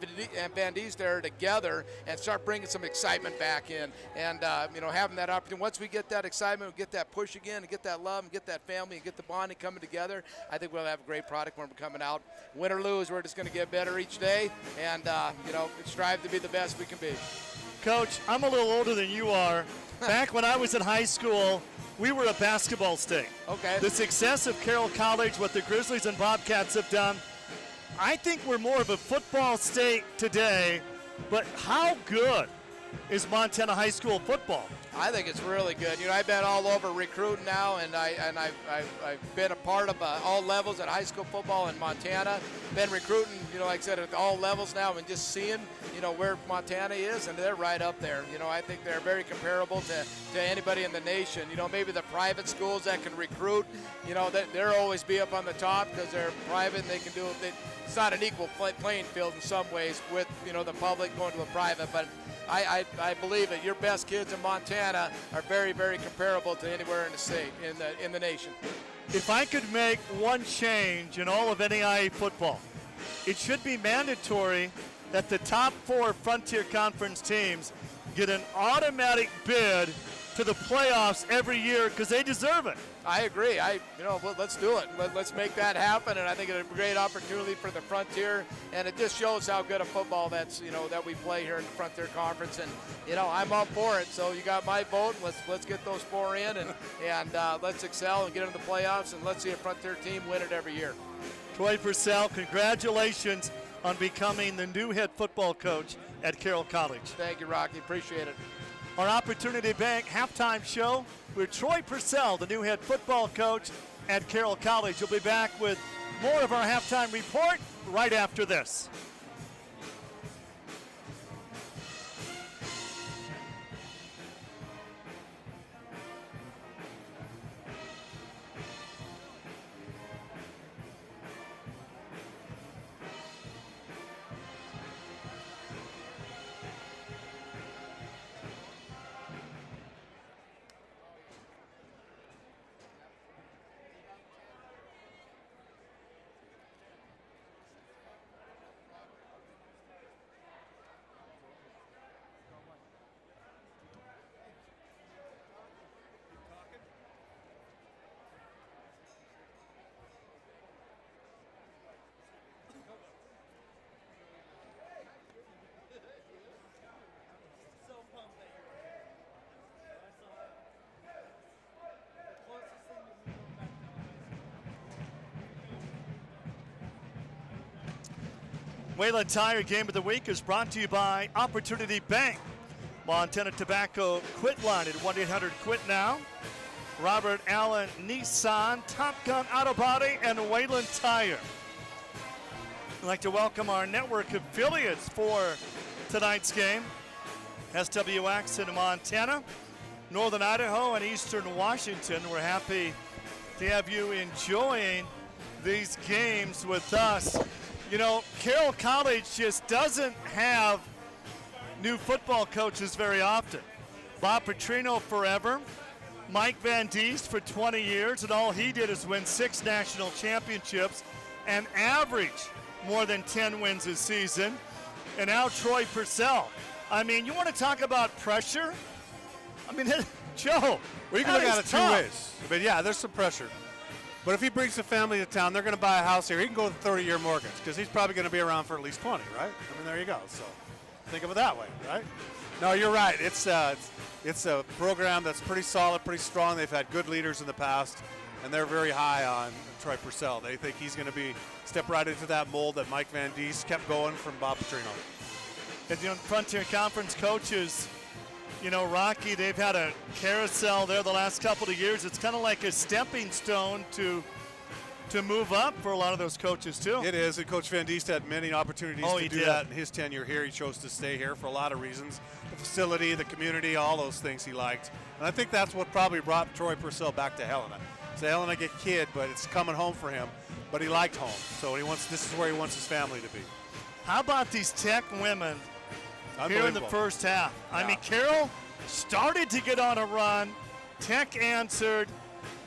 Van Diest era together and start bringing some excitement back in. And, having that opportunity, once we get that excitement, we get that push again and get that love and get that family and get the bonding coming together, I think we'll have a great product when we're coming out. Win or lose, we're just going to get better each day and, strive to be the best we can be.
Coach, I'm a little older than you are. Back when I was in high school, we were a basketball state.
Okay.
The success of Carroll College, what the Grizzlies and Bobcats have done, I think we're more of a football state today, but how good is Montana high school football?
I think it's really good. I've been all over recruiting now, and I've been a part of all levels at high school football in Montana. Been recruiting, like I said, at all levels now, and just seeing, where Montana is, and they're right up there. I think they're very comparable to anybody in the nation. Maybe the private schools that can recruit, they'll always be up on the top because they're private and they can do it. It's not an equal playing field in some ways with, the public going to a private, but I believe that your best kids in Montana are very, very comparable to anywhere in the state, in the nation.
If I could make one change in all of NAIA football, it should be mandatory that the top 4 Frontier Conference teams get an automatic bid to the playoffs every year because they deserve it.
I agree. Let's do it. Let's make that happen. And I think it's a great opportunity for the Frontier. And it just shows how good a football that we play here in the Frontier Conference. And I'm up for it. So you got my vote. Let's get those 4 in and let's excel and get into the playoffs. And let's see a Frontier team win it every year.
Troy Purcell, congratulations on becoming the new head football coach at Carroll College.
Thank you, Rocky. Appreciate it.
Our Opportunity Bank halftime show with Troy Purcell, the new head football coach at Carroll College. We'll be back with more of our halftime report right after this. Wayland Tire Game of the Week is brought to you by Opportunity Bank. Montana Tobacco Quit Line at 1-800-QUIT-NOW. Robert Allen Nissan, Top Gun Auto Body, and Wayland Tire. I'd like to welcome our network affiliates for tonight's game. SWX in Montana, Northern Idaho, and Eastern Washington. We're happy to have you enjoying these games with us. Carroll College just doesn't have new football coaches very often. Bob Petrino forever, Mike Van Diest for 20 years, and all he did is win 6 national championships and average more than 10 wins a season. And now Troy Purcell. You want to talk about pressure? Joe,
we can look at it 2 ways. But yeah, there's some pressure. But if he brings the family to town, they're going to buy a house here. He can go with a 30-year mortgage because he's probably going to be around for at least 20, right? There you go. So think of it that way, right? No, you're right. It's a program that's pretty solid, pretty strong. They've had good leaders in the past, and they're very high on Troy Purcell. They think he's going to step right into that mold that Mike Van Diest kept going from Bob Petrino.
As Frontier Conference coaches, Rocky, they've had a carousel there the last couple of years. It's kind of like a stepping stone to move up for a lot of those coaches, too.
It is, and Coach Van Diest had many opportunities to do that in his tenure here. He chose to stay here for a lot of reasons. The facility, the community, all those things he liked. And I think that's what probably brought Troy Purcell back to Helena. It's a Helena kid, but it's coming home for him. But he liked home, so this is where he wants his family to be.
How about these Tech women here in the first half? Yeah. Carroll started to get on a run. Tech answered.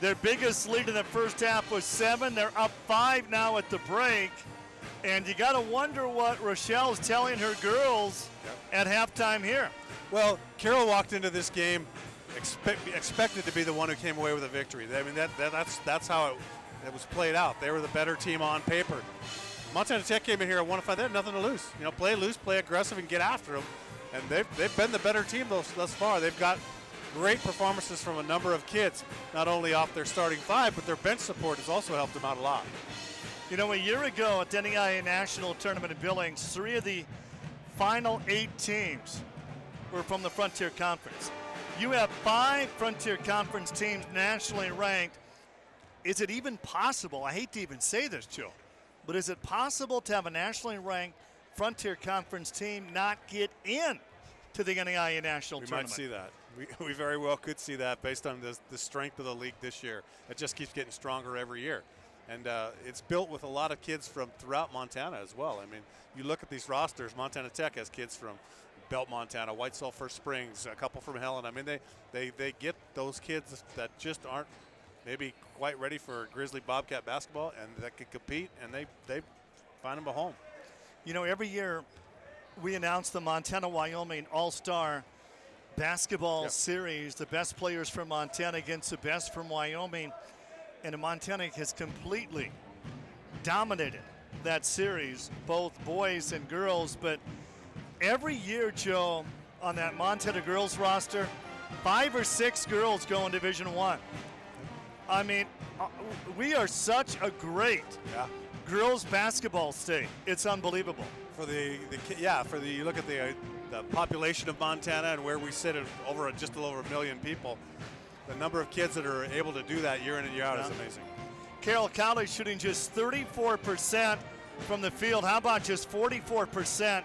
Their biggest lead in the first half was 7. They're up 5 now at the break. And you got to wonder what Rochelle's telling her girls at halftime here.
Well, Carroll walked into this game expected to be the one who came away with a victory. That's how it was played out. They were the better team on paper. Montana Tech came in here at 1-5. They had nothing to lose. Play loose, play aggressive, and get after them. And they've been the better team thus far. They've got great performances from a number of kids, not only off their starting 5, but their bench support has also helped them out a lot.
A year ago at the NEIA National Tournament in Billings, 3 of the final 8 teams were from the Frontier Conference. You have 5 Frontier Conference teams nationally ranked. Is it even possible, I hate to even say this, Joe, but is it possible to have a nationally ranked Frontier Conference team not get in to the NEIA National Tournament?
We might see that. We very well could see that based on the strength of the league this year. It just keeps getting stronger every year. And it's built with a lot of kids from throughout Montana as well. You look at these rosters, Montana Tech has kids from Belt, Montana, White Sulphur Springs, a couple from Helena. They get those kids that just aren't maybe quite ready for Grizzly Bobcat basketball and that can compete, and they find them a home.
Every year we announce the Montana-Wyoming All-Star basketball series, the best players from Montana against the best from Wyoming, and Montana has completely dominated that series, both boys and girls. But every year, Joe, on that Montana girls roster, 5 or 6 girls go in Division I. I mean, we are such a great girls basketball state. It's unbelievable.
For you look at the population of Montana and where we sit at just a little over 1 million people, the number of kids that are able to do that year in and year out is amazing.
Carroll College shooting just 34% from the field. How about just 44%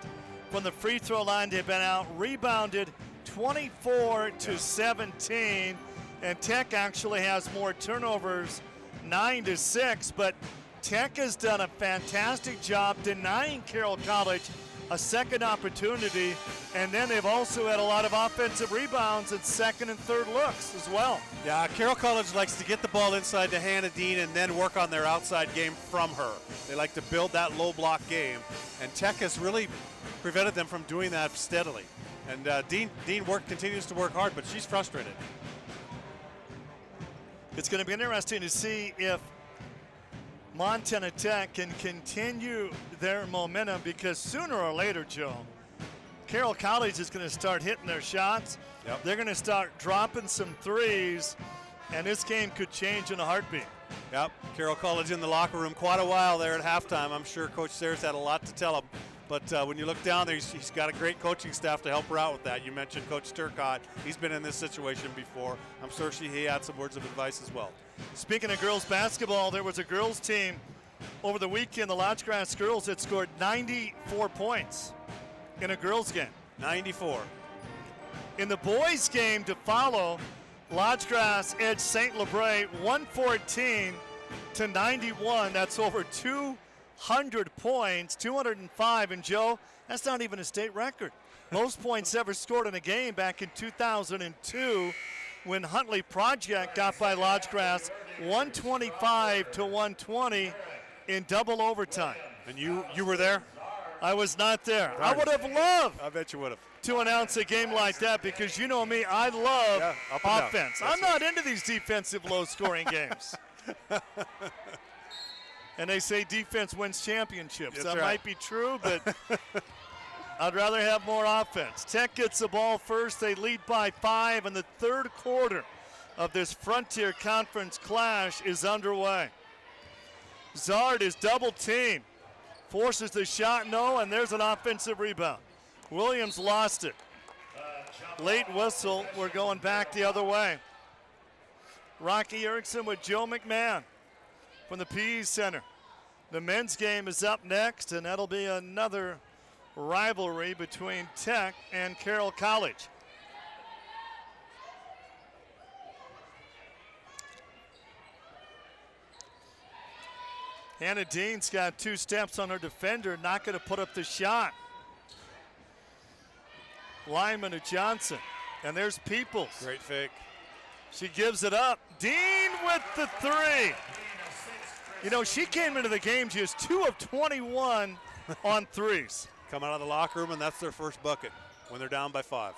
from the free throw line? They've been out rebounded 24-17, and Tech actually has more turnovers, 9-6, but Tech has done a fantastic job denying Carroll College a second opportunity, and then they've also had a lot of offensive rebounds and second and third looks as well.
Yeah, Carroll College likes to get the ball inside to Hannah Dean and then work on their outside game from her. They like to build that low block game, and Tech has really prevented them from doing that steadily. And Dean continues to work hard, but she's frustrated.
It's going to be interesting to see if Montana Tech can continue their momentum, because sooner or later, Joe, Carroll College is going to start hitting their shots. They're going to start dropping some threes, and this game could change in a heartbeat.
Yep, Carroll College in the locker room quite a while there at halftime. I'm sure Coach Sayers had a lot to tell him. But when you look down there, he's got a great coaching staff to help her out with that. You mentioned Coach Turcott. He's been in this situation before. I'm sure he had some words of advice as well.
Speaking of girls basketball, there was a girls team over the weekend, the Lodge Grass girls, that scored 94 points in a girls game.
94.
In the boys game to follow, Lodge Grass edged St. Lebray 114-91. That's over 200 points, 205. And Joe, that's not even a state record. Most points ever scored in a game back in 2002 when Huntley Project got by Lodge Grass 125-120 in double overtime.
And you were there?
I was not there. I would have loved.
I bet you would have.
To announce a game like that, because you know me, I love offense. I'm not into these defensive low-scoring games. And they say defense wins championships.
That's
that
right.
might be true, but I'd rather have more offense. Tech gets the ball first. They lead by 5, and the third quarter of this Frontier Conference clash is underway. Zard is double-teamed. Forces the shot, no, and there's an offensive rebound. Williams lost it. Late whistle, we're going back the other way. Rocky Erickson with Joe McMahon from the PE Center. The men's game is up next, and that'll be another rivalry between Tech and Carroll College. Hannah Dean's got 2 steps on her defender, not going to put up the shot. Lyman to Johnson, and there's Peoples.
Great fake.
She gives it up. Dean with the 3. You know, she came into the game just 2 of 21 on threes.
Come out of the locker room, and that's their first bucket when they're down by 5.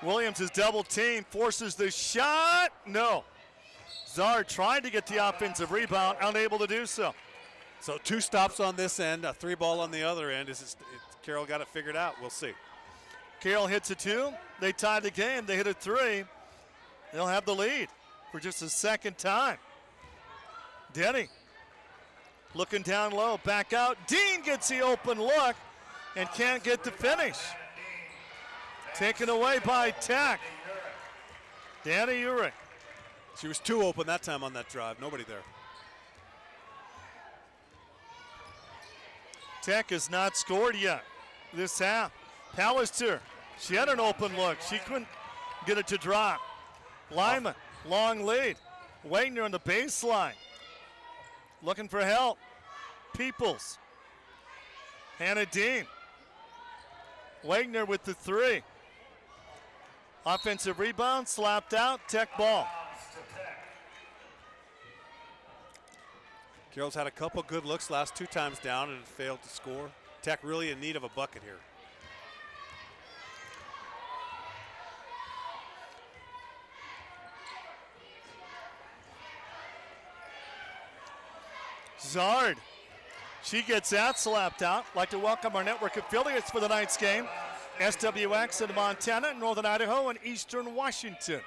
Williams is double teamed, forces the shot. No. Zard tried to get the offensive rebound, unable to do so.
So 2 stops on this end, a 3 ball on the other end. Carroll got it figured out. We'll see.
Carroll hits a 2. They tied the game. They hit a 3. They'll have the lead for just a second time. Denny looking down low, back out. Dean gets the open look and can't get the finish. Taken away by Tech. Danny Urich.
She was 2 open that time on that drive. Nobody there.
Tech has not scored yet this half. Pallister, she had an open look. She couldn't get it to drop. Lyman, long lead. Wagner on the baseline. Looking for help. Peoples. Hannah Dean. Wagner with the 3. Offensive rebound, slapped out, Tech ball.
Carroll's had a couple good looks last 2 times down and failed to score. Tech really in need of a bucket here.
Zard. She gets that slapped out. Like to welcome our network affiliates for the night's game. SWX in Montana, Northern Idaho, and Eastern Washington.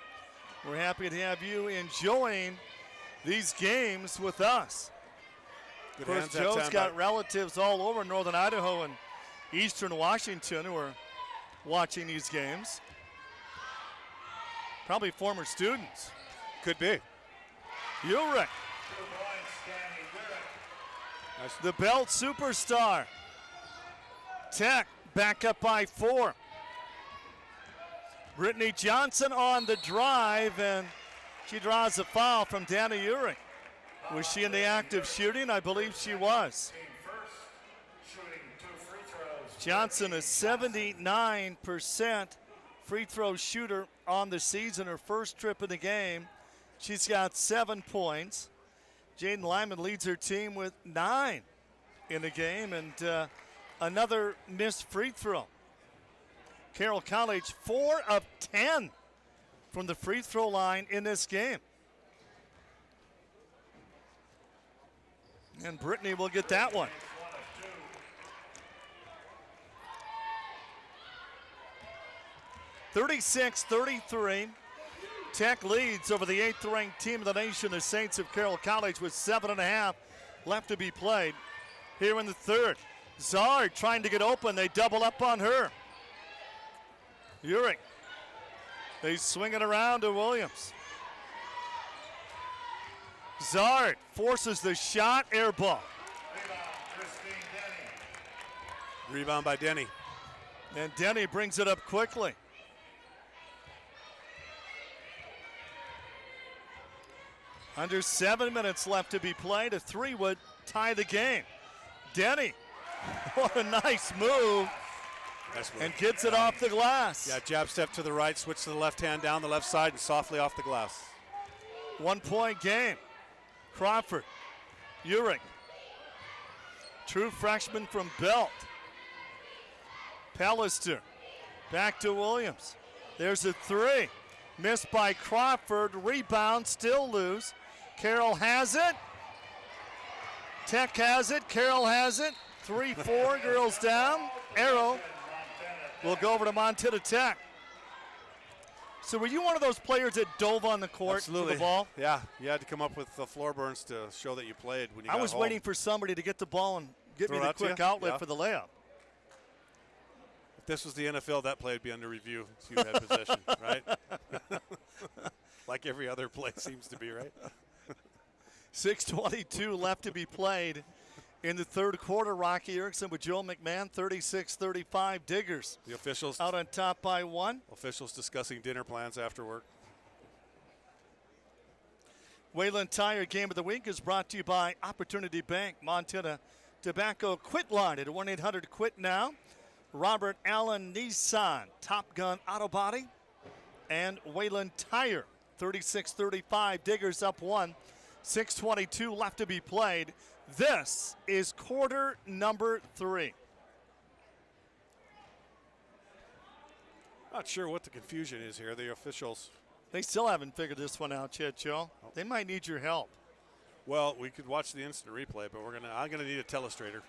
We're happy to have you enjoying these games with us. Of course, Joe's got relatives all over Northern Idaho and Eastern Washington who are watching these games. Probably former students.
Could be.
Ulrich. The Belt superstar. Tech back up by 4. Brittany Johnson on the drive, and she draws a foul from Dana Urich. Was she in the act of shooting? I believe she was. Johnson is 79% free throw shooter on the season. Her first trip in the game, she's got 7 points. Jaden Lyman leads her team with 9 in the game, and another missed free throw. Carroll College 4 of 10 from the free throw line in this game. And Brittany will get that one. (36-33). Tech leads over the 8th-ranked team of the nation, the Saints of Carroll College, with 7.5 left to be played here in the third. Zard trying to get open. They double up on her. Urich. They swing it around to Williams. Zard forces the shot, air ball.
Rebound by Denny.
And Denny brings it up quickly. Under 7 minutes left to be played. A 3 would tie the game. Denny, what a nice move. And gets it off the glass.
Yeah, jab step to the right, switch to the left hand down the left side and softly off the glass.
1 point game. Crawford, Urich. True freshman from Belt. Pallister, back to Williams. There's a 3. Missed by Crawford, rebound, still loose. Carroll has it. Tech has it, Carroll has it. 3-4, girls down. Arrow will go over to Montana Tech. So were you one of those players that dove on the court for the ball?
Yeah, you had to come up with the floor burns to show that you played when you got
I was
home.
Waiting for somebody to get the ball and get
Throw
me the quick outlet for the layup.
If this was the NFL, that play would be under review. So you had possession, right? Like every other play seems to be, right?
6:22 left to be played in the third quarter. Rocky Erickson with Joel McMahon, 36-35. Diggers
the officials
out on top by 1.
Officials discussing dinner plans after work.
Wayland Tire Game of the Week is brought to you by Opportunity Bank. Montana Tobacco Quit Line at 1-800-QUIT-NOW. Robert Allen Nissan, Top Gun Auto Body, and Wayland Tire. 36-35. Diggers up 1. 6:22 left to be played. This is quarter number 3.
Not sure what the confusion is here. The officials.
They still haven't figured this one out yet, Joe. They might need your help.
Well, we could watch the instant replay, but I'm gonna need a telestrator.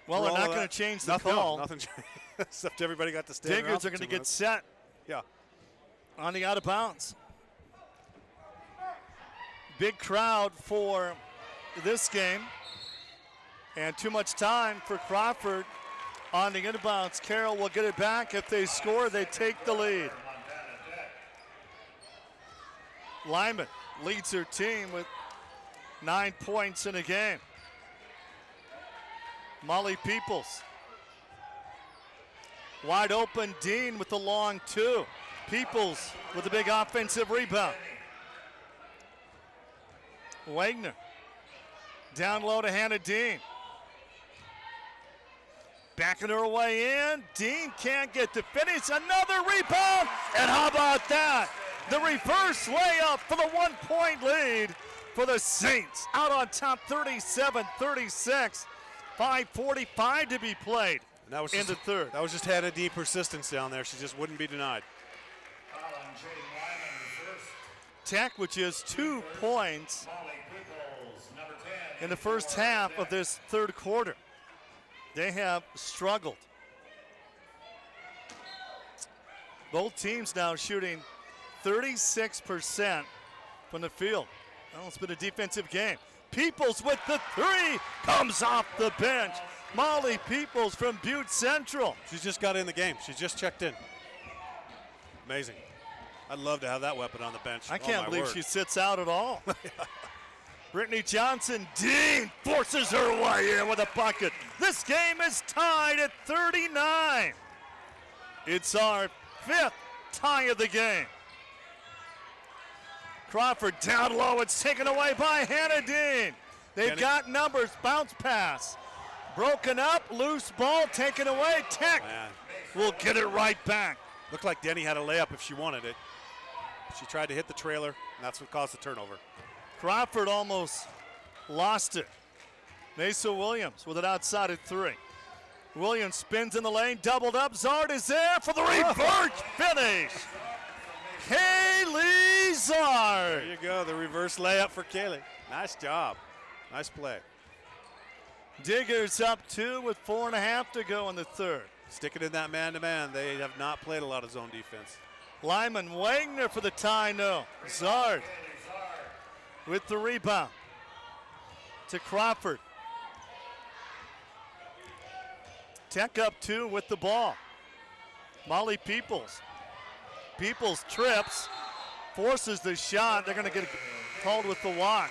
Well, they're not going to change the call.
Nothing. Except everybody got to stand.
Diggers are going to get set.
Yeah.
On the out of bounds. Big crowd for this game. And too much time for Crawford on the inbounds. Carroll will get it back. If they score, they take the lead. Lyman leads her team with 9 points in a game. Molly Peoples. Wide open, Dean with the long 2. Peoples with a big offensive rebound. Wagner down low to Hannah Dean. Backing her way in. Dean can't get to finish. Another rebound. And how about that? The reverse layup for the 1 point lead for the Saints. Out on top 37-36. 5:45 to be played in the third.
That was just Hannah Dean persistence down there. She just wouldn't be denied.
Tech with just 2 points in the first half of this third quarter. They have struggled. Both teams now shooting 36% from the field. Well, it's been a defensive game. Peoples with the 3, comes off the bench. Molly Peoples from Butte Central.
She's just got in the game. She just checked in. Amazing. I'd love to have that weapon on the bench.
I can't believe she sits out at all. Brittany Johnson, Dean forces her way in with a bucket. This game is tied at 39. It's our 5th tie of the game. Crawford down low. It's taken away by Hannah Dean. They've got numbers. Bounce pass. Broken up. Loose ball taken away. Tech will get it right back.
Looked like Denny had a layup if she wanted it. She tried to hit the trailer, and that's what caused the turnover.
Crawford almost lost it. Mesa Williams with it outside at 3. Williams spins in the lane, doubled up. Zard is there for the reverse finish. Kaylee Zard.
There you go, the reverse layup for Kaylee. Nice job. Nice play.
Diggers up 2 with 4.5 to go in the third.
Sticking in that man-to-man. They have not played a lot of zone defense.
Lyman Wagner for the tie, no. Zard with the rebound to Crawford. Tech up 2 with the ball. Molly Peoples. Peoples trips, forces the shot. They're going to get called with the walk.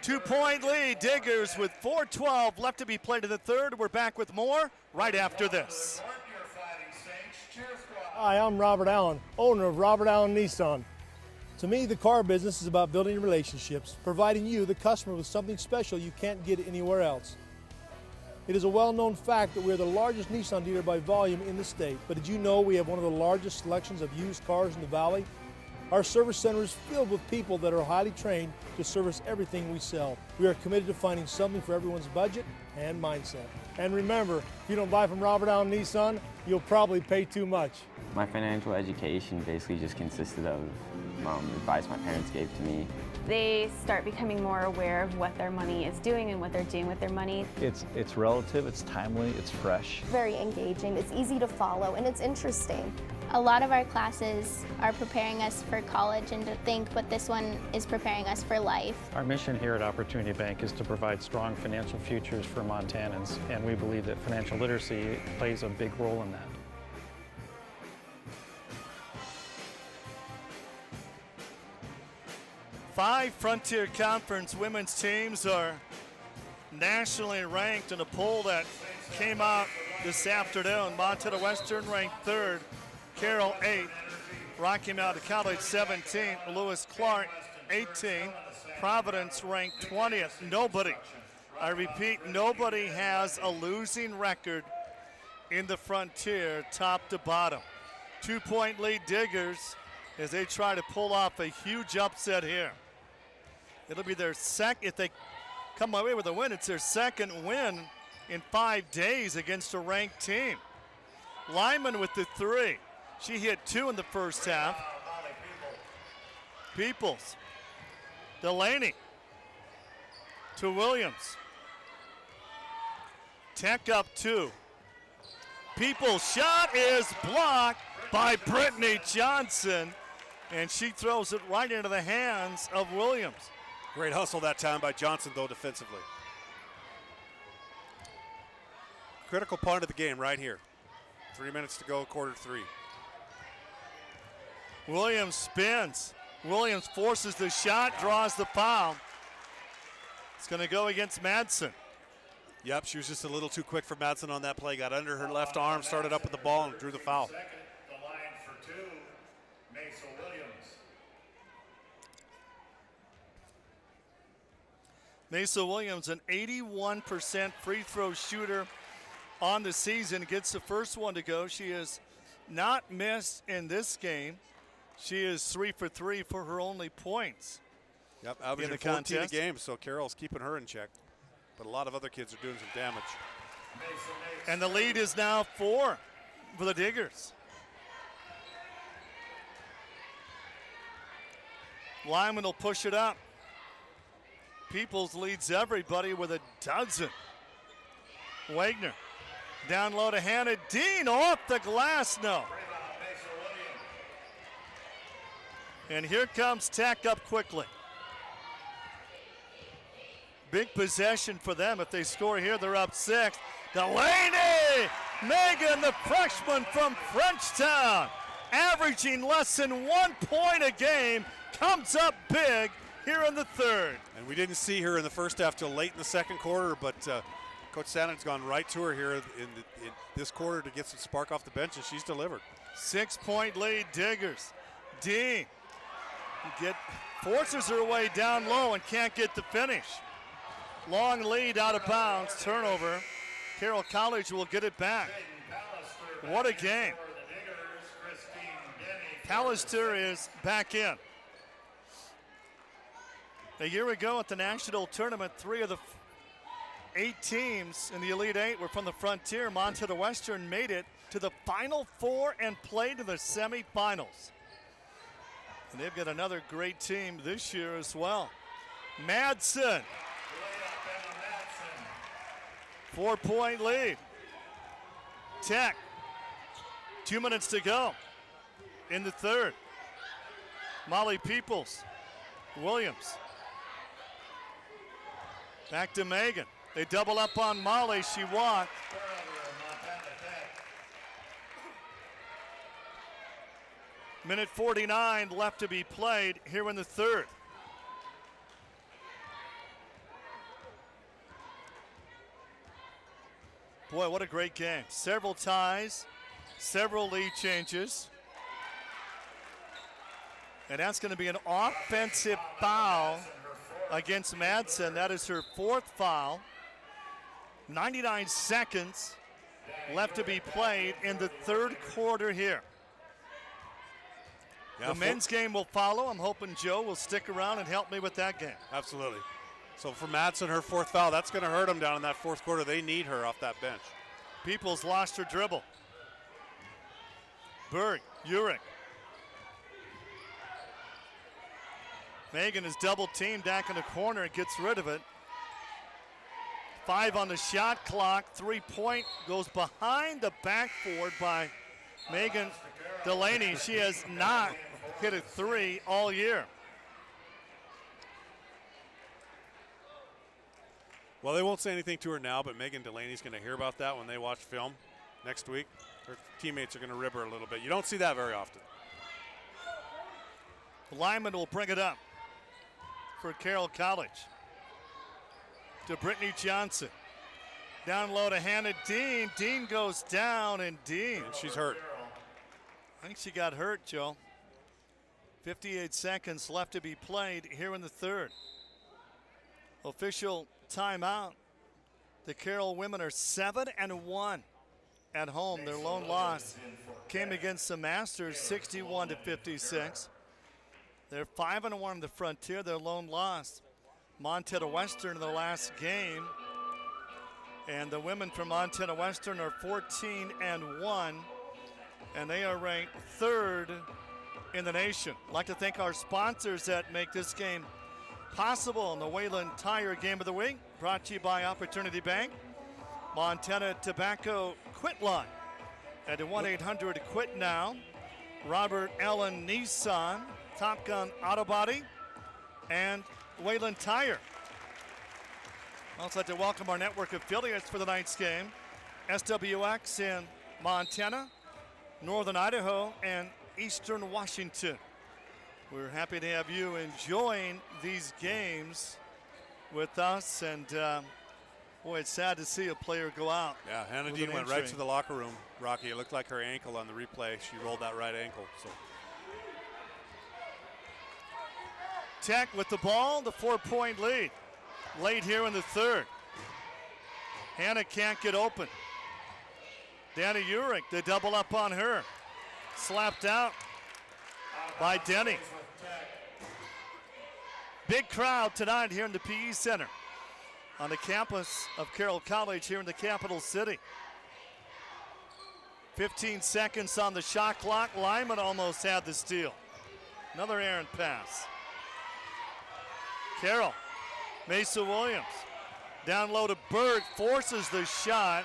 2-point lead, Diggers with 4:12 left to be played in the third. We're back with more right after this.
Hi, I'm Robert Allen, owner of Robert Allen Nissan. To me, the car business is about building relationships, providing you, the customer, with something special you can't get anywhere else. It is a well-known fact that we are the largest Nissan dealer by volume in the state, but did you know we have one of the largest selections of used cars in the valley? Our service center is filled with people that are highly trained to service everything we sell. We are committed to finding something for everyone's budget and mindset. And remember, if you don't buy from Robert Allen Nissan, you'll probably pay too much.
My financial education basically just consisted of advice my parents gave to me.
They start becoming more aware of what their money is doing and what they're doing with their money.
It's relative, it's timely, it's fresh.
Very engaging, it's easy to follow, and it's interesting.
A lot of our classes are preparing us for college and to think, but this one is preparing us for life.
Our mission here at Opportunity Bank is to provide strong financial futures for Montanans, and we believe that financial literacy plays a big role in that.
Five Frontier Conference women's teams are nationally ranked in a poll that came out this afternoon. Montana Western ranked 3rd, Carroll 8th, Rocky Mountain College 17th, Lewis Clark 18th, Providence ranked 20th. Nobody, I repeat, nobody has a losing record in the Frontier, top to bottom. 2-point lead, Diggers, as they try to pull off a huge upset here. It'll be their second, if they come away with a win, it's their second win in 5 days against a ranked team. Lyman with the 3. She hit 2 in the first half. Peoples. Delaney to Williams. Tech up 2. Peoples' shot is blocked by Brittany Johnson, and she throws it right into the hands of Williams.
Great hustle that time by Johnson, though, defensively. Critical part of the game right here. 3 minutes to go, quarter 3.
Williams spins. Williams forces the shot, draws the foul. It's going to go against Madsen.
Yep, she was just a little too quick for Madsen on that play. Got under her left arm, started up with the ball, and drew the foul.
The line for 2, Mesa Williams.
Mesa Williams, an 81% free throw shooter on the season, gets the first one to go. She has not missed in this game. She is 3 for 3 for her only points.
Yep, averaging 14 a game, so Carroll's keeping her in check. But a lot of other kids are doing some damage.
And the lead is now 4. for the Diggers. Lyman will push it up. Peoples leads everybody with a dozen. Wagner down low to Hannah. Dean off the glass, no. And here comes Tech up quickly. Big possession for them. If they score here, they're up 6. Delaney! Megan, the freshman from Frenchtown, averaging less than 1 point a game, comes up big here in the third.
And we didn't see her in the first half till late in the second quarter, but Coach Sannon's gone right to her here in this quarter to get some spark off the bench, and she's delivered.
6-point lead, Diggers. Dean forces her way down low and can't get the finish. Long lead out of bounds, turnover. Carroll College will get it back. What a game. Pallister is back in. A year ago at the national tournament, 3 of the 8 teams in the Elite 8 were from the Frontier. Montana Western made it to the Final 4 and played in the semifinals. And they've got another great team this year as well. Madsen. 4-point lead. Tech. 2 minutes to go in the third. Molly Peoples. Williams. Back to Megan. They double up on Molly. She walked. Minute 49 left to be played here in the third. Boy, what a great game. Several ties, several lead changes. And that's going to be an offensive foul against Madsen. That is her 4th foul. 99 seconds left to be played in the third quarter here.
Yeah,
the men's game will follow. I'm hoping Joe will stick around and help me with that game.
Absolutely. So for Madsen, her 4th foul, that's going to hurt them down in that 4th quarter. They need her off that bench.
Peoples lost her dribble. Berg, Urich. Megan is double teamed back in the corner and gets rid of it. 5 on the shot clock. 3-point goes behind the backboard by Megan Delaney. She has not hit a 3 all year.
Well, they won't say anything to her now, but Megan Delaney's going to hear about that when they watch film next week. Her teammates are going to rib her a little bit. You don't see that very often.
Lyman will bring it up for Carroll College. To Brittany Johnson. Down low to Hannah Dean. Dean goes down, and Dean.
And she's hurt.
I think she got hurt, Joe. 58 seconds left to be played here in the third. Official timeout. The Carroll women are 7-1 at home. Their lone loss came against the Masters, 61-56. They're 5-1 in the Frontier. Their lone loss, Montana Western in the last game. And the women from Montana Western are 14-1, and they are ranked 3rd in the nation. I'd like to thank our sponsors that make this game possible in the Wayland Tire Game of the Week, brought to you by Opportunity Bank, Montana Tobacco Quit Line at 1-800-QUIT-NOW, Robert Allen Nissan, Top Gun Auto Body, and Wayland Tire. I'd also like to welcome our network affiliates for the night's game, SWX in Montana, Northern Idaho, and Eastern Washington. We're happy to have you enjoying these games with us, and boy, it's sad to see a player go out.
Yeah, Hannah Dean went right to the locker room, Rocky. It looked like her ankle on the replay. She rolled that right ankle. So
Tech with the ball, the 4-point lead. Late here in the third. Hannah can't get open. Danny Urich, they double up on her. Slapped out by Denny. Big crowd tonight here in the PE Center on the campus of Carroll College here in the capital city. 15 seconds on the shot clock. Lyman almost had the steal. Another errant pass. Carroll, Mesa Williams. Down low to Berg, forces the shot.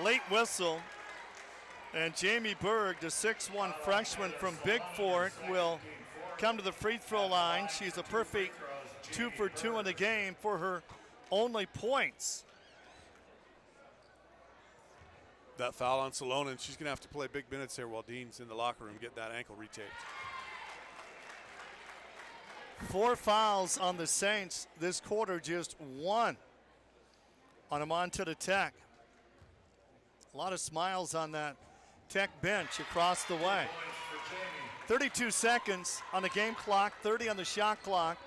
Late whistle. And Jamie Berg, the 6'1 freshman from Big Fork, will come to the free throw line. She's a perfect 2 for 2 in the game for her only points.
That foul on Salonen, she's going to have to play big minutes here while Dean's in the locker room getting that ankle retaped.
4 fouls on the Saints this quarter, just 1 on a Montana Tech. A lot of smiles on that Tech bench across the way. 32 seconds on the game clock, 30 on the shot clock.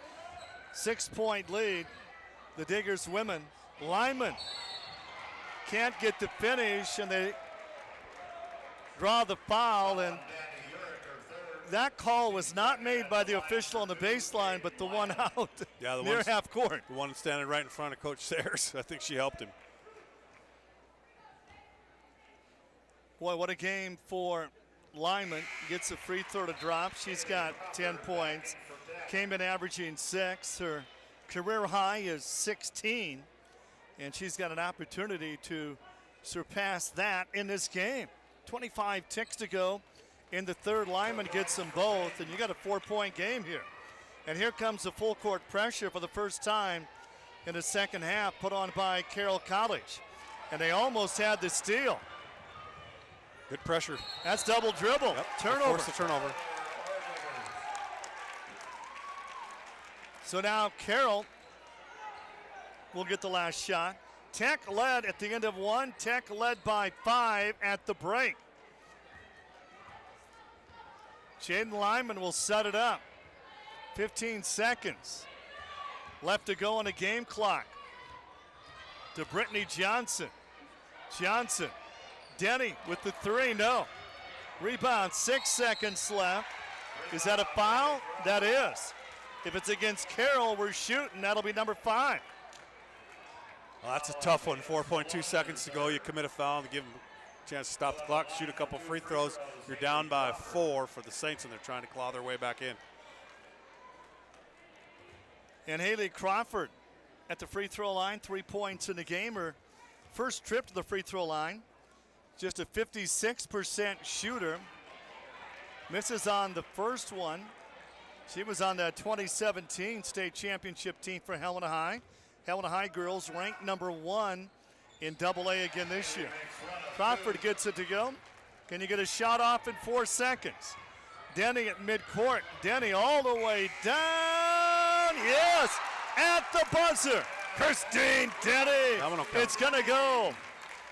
6-point lead, the Diggers women. Lyman can't get the finish, and they draw the foul, and that call was not made by the official on the baseline, but the one out near half court.
The one standing right in front of Coach Sayers. I think she helped him.
Boy, what a game for Lyman. Gets a free throw to drop. She's got 10 points. Came in averaging 6. Her career high is 16. And she's got an opportunity to surpass that in this game. 25 ticks to go in the third. Lyman gets them both, and you got a 4-point game here. And here comes the full court pressure for the first time in the second half, put on by Carroll College. And they almost had the steal.
Good pressure.
That's double dribble.
Yep.
Turnover.
Force the turnover.
So now Carroll will get the last shot. Tech led at the end of 1. Tech led by 5 at the break. Jaden Lyman will set it up. 15 seconds left to go on the game clock. To Brittany Johnson. Johnson. Denny with the 3, no. Rebound, 6 seconds left. Is that a foul? That is. If it's against Carroll, we're shooting. That'll be number 5.
Well, that's a tough one. 4.2 seconds to go. You commit a foul and give them a chance to stop the clock, shoot a couple free throws. You're down by 4 for the Saints, and they're trying to claw their way back in.
And Haley Crawford at the free throw line, 3 points in the game. Her first trip to the free throw line. Just a 56% shooter. Misses on the first one. She was on the 2017 state championship team for Helena High. Helena High girls ranked number 1 in AA again this year. Crawford gets it to go. Can you get a shot off in 4 seconds? Denny at midcourt. Denny all the way down. Yes, at the buzzer. Christine Denny. It's going to go.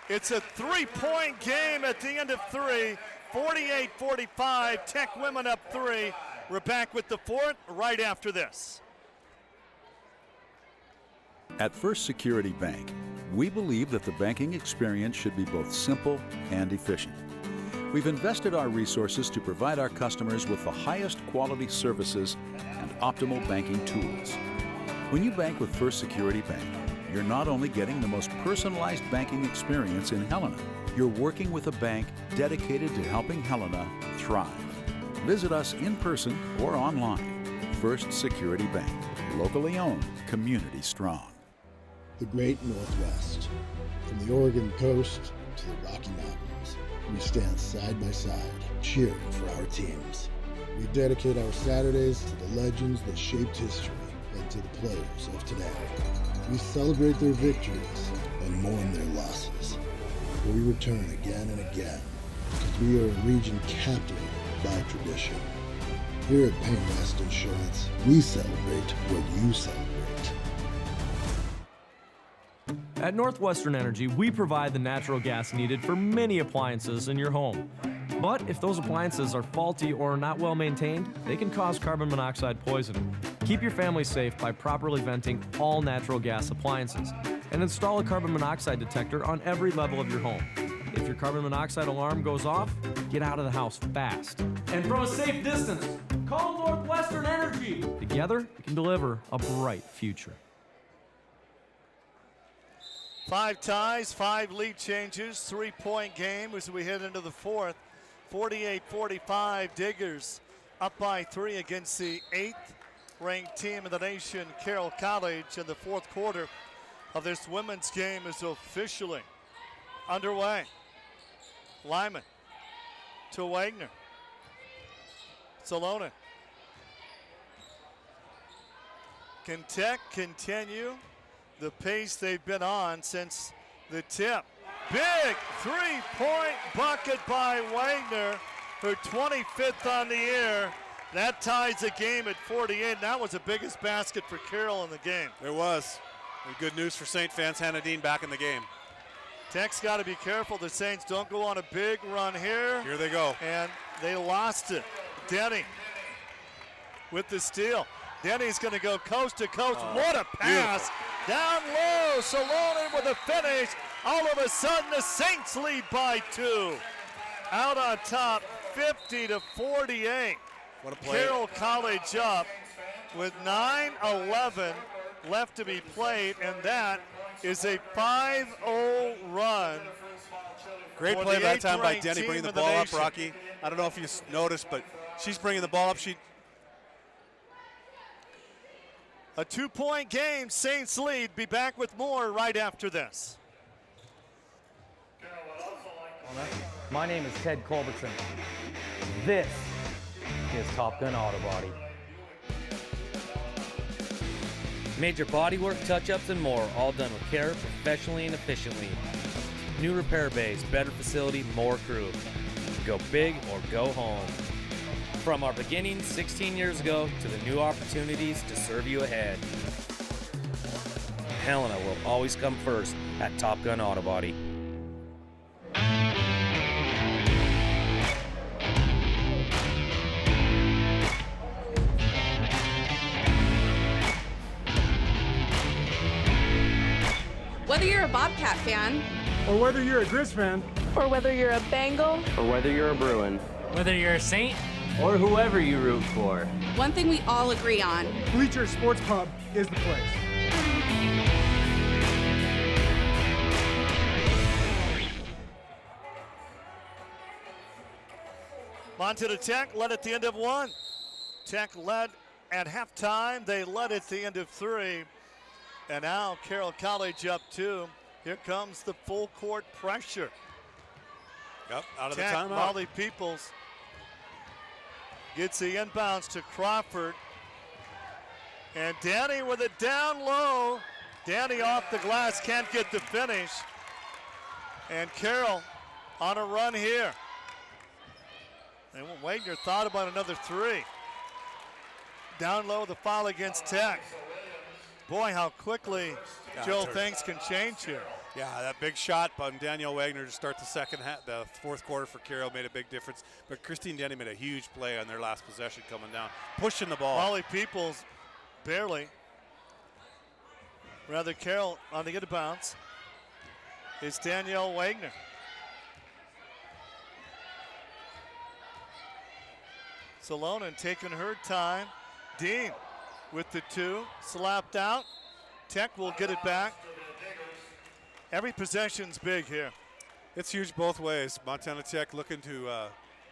It's a 3-point game at the end of 3. 48-45. Tech women up 3. We're back with the 4th right after this.
At First Security Bank, we believe that the banking experience should be both simple and efficient. We've invested our resources to provide our customers with the highest quality services and optimal banking tools. When you bank with First Security Bank, you're not only getting the most personalized banking experience in Helena, you're working with a bank dedicated to helping Helena thrive. Visit us in person or online. First Security Bank, locally owned, community strong.
The Great Northwest. From the Oregon coast to the Rocky Mountains, we stand side by side, cheering for our teams. We dedicate our Saturdays to the legends that shaped history and to the players of today. We celebrate their victories and mourn their losses. But we return again and again because we are a region captivated by tradition. Here at Painwest Insurance, we celebrate what you celebrate.
At Northwestern Energy, we provide the natural gas needed for many appliances in your home. But if those appliances are faulty or not well maintained, they can cause carbon monoxide poisoning. Keep your family safe by properly venting all natural gas appliances and install a carbon monoxide detector on every level of your home. If your carbon monoxide alarm goes off, get out of the house fast. And from a safe distance, call Northwestern Energy. Together, we can deliver a bright future.
5 ties, 5 lead changes, 3-point game as we head into the fourth. 48-45, Diggers up by 3 against the 8th ranked team in the nation, Carroll College, and the fourth quarter of this women's game is officially underway. Lyman to Wagner. Salonen. Can Tech continue the pace they've been on since the tip? Big 3-point bucket by Wagner, her 25th on the year. That ties the game at 48. That was the biggest basket for Carroll in the game.
It was. And good news for St. Fans. Hannah Dean back in the game.
Tech's got to be careful. The Saints don't go on a big run here.
Here they go.
And they lost it. Denny with the steal. Denny's going to go coast to coast. What a pass. Beautiful. Down low. Salonen with a finish. All of a sudden, the Saints lead by 2. Out on top, 50-48.
What a play.
Carroll College up with 9:11 left to be played, and that is a 5-0 run.
Great play that time by Denny, bringing the ball up, Rocky. I don't know if you noticed, but she's bringing the ball up.
A 2-point game, Saints lead. Be back with more right after this.
My name is Ted Culbertson. This is Top Gun Auto Body. Major bodywork, touch-ups, and more, all done with care, professionally and efficiently. New repair bays, better facility, more crew. Go big or go home. From our beginnings 16 years ago to the new opportunities to serve you ahead. Helena will always come first at Top Gun Auto Body.
Whether you're a Bobcat fan,
or whether you're a Grizz fan,
or whether you're a Bengal,
or whether you're a Bruin,
whether you're a Saint,
or whoever you root for,
one thing we all agree on:
Bleacher Sports Pub is the place.
Montana Tech led at the end of 1. Tech led at halftime. They led at the end of 3. And now Carroll College up 2. Here comes the full court pressure.
Yep, out of
Tech,
the timeout.
Molly Peoples gets the inbounds to Crawford. And Danny with it down low. Danny off the glass, can't get the finish. And Carroll on a run here. And Wagner thought about another 3. Down low, the foul against Tech. Boy, how quickly Joe things can change here.
Yeah, that big shot by Danielle Wagner to start the fourth quarter for Carroll made a big difference. But Christine Denny made a huge play on their last possession coming down, pushing the ball.
Molly Peoples barely. Rather, Carroll on the get a bounce. It's Danielle Wagner. Salonen taking her time. Dean with the 2, slapped out. Tech will get it back. Every possession's big here.
It's huge both ways. Montana Tech looking to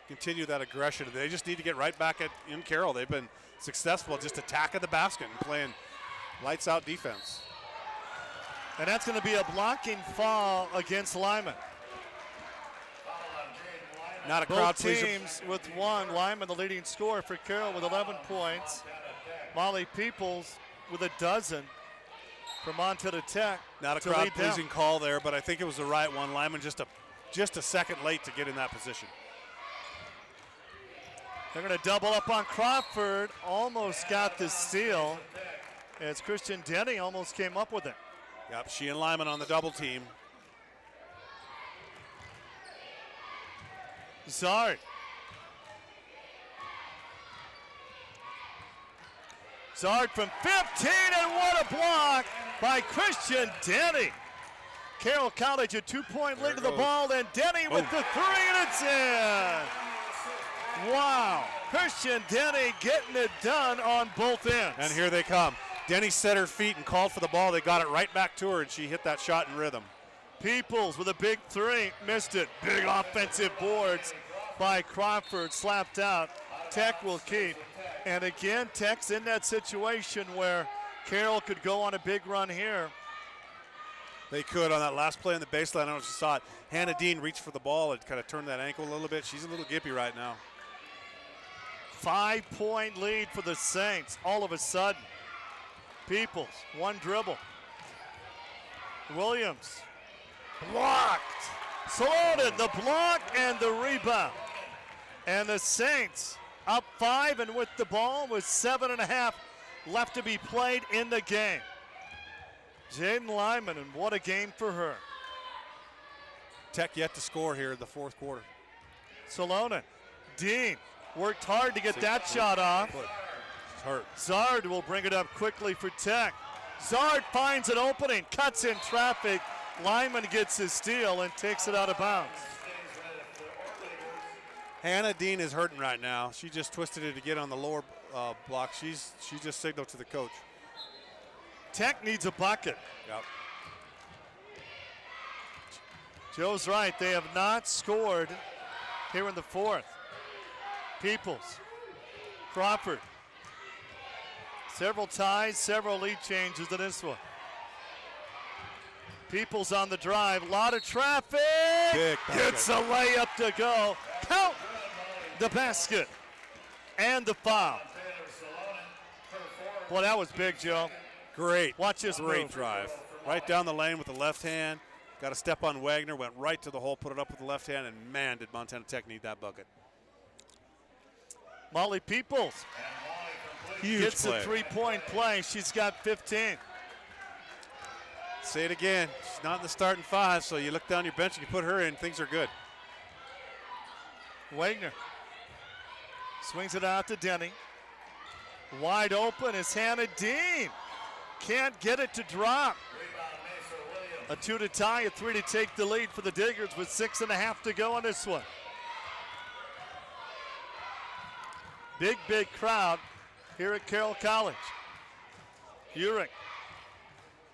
continue that aggression. They just need to get right back in Carroll. They've been successful just attacking the basket and playing lights out defense.
And that's going to be a blocking foul against Lyman.
Not a crowd pleaser.
Both teams with 1. Lyman the leading scorer for Carroll with 11 points. Molly Peoples with a dozen for Montana Tech.
Not a crowd pleasing call there, but I think it was the right one. Lyman just a second late to get in that position.
They're going to double up on Crawford. Almost got the steal as Christian Denny almost came up with it.
Yep, she and Lyman on the double team.
Zard. Zard from 15, and what a block by Christian Denny. Carroll College a 2-point lead to the ball, and Denny with the 3, and it's in. Wow, Christian Denny getting it done on both ends.
And here they come. Denny set her feet and called for the ball. They got it right back to her, and she hit that shot in rhythm.
Peoples with a big three, missed it. Big offensive boards by Crawford, slapped out. Tech will keep. And again, Tech's in that situation where Carroll could go on a big run here.
They could on that last play on the baseline. I don't know if you saw it. Hannah Dean reached for the ball and kind of turned that ankle a little bit. She's a little gippy right now.
5-point lead for the Saints. All of a sudden, Peoples, one dribble. Williams, blocked. Sloan, the block and the rebound. And the Saints up 5 and with the ball with 7.5 left to be played in the game. Jaden Lyman, and what a game for her.
Tech yet to score here in the fourth quarter.
Salonen, Dean worked hard to get that shot off.
It's hurt.
Zard will bring it up quickly for Tech. Zard finds an opening, cuts in traffic. Lyman gets his steal and takes it out of bounds.
Hannah Dean is hurting right now. She just twisted it to get on the lower block. She just signaled to the coach.
Tech needs a bucket.
Yep.
Joe's right. They have not scored here in the fourth. Peoples, Crawford. Several ties, several lead changes in this one. Peoples on the drive. A lot of traffic.
Big
Gets a layup to go. Count the basket and the foul. Boy, that was big, Joe.
Great.
Watch this
Great
move.
drive. Right down the lane with the left hand. Got a step on Wagner, went right to the hole, put it up with the left hand, and man, did Montana Tech need that bucket.
Molly Peoples
Huge
gets
play.
a three-point play. She's got 15.
Say it again. She's not in the starting 5, so you look down your bench and you put her in, things are good.
Wagner swings it out to Denny. Wide open is Hannah Dean. Can't get it to drop. A 2 to tie, a 3 to take the lead for the Diggers with 6.5 to go on this one. Big crowd here at Carroll College. Urich.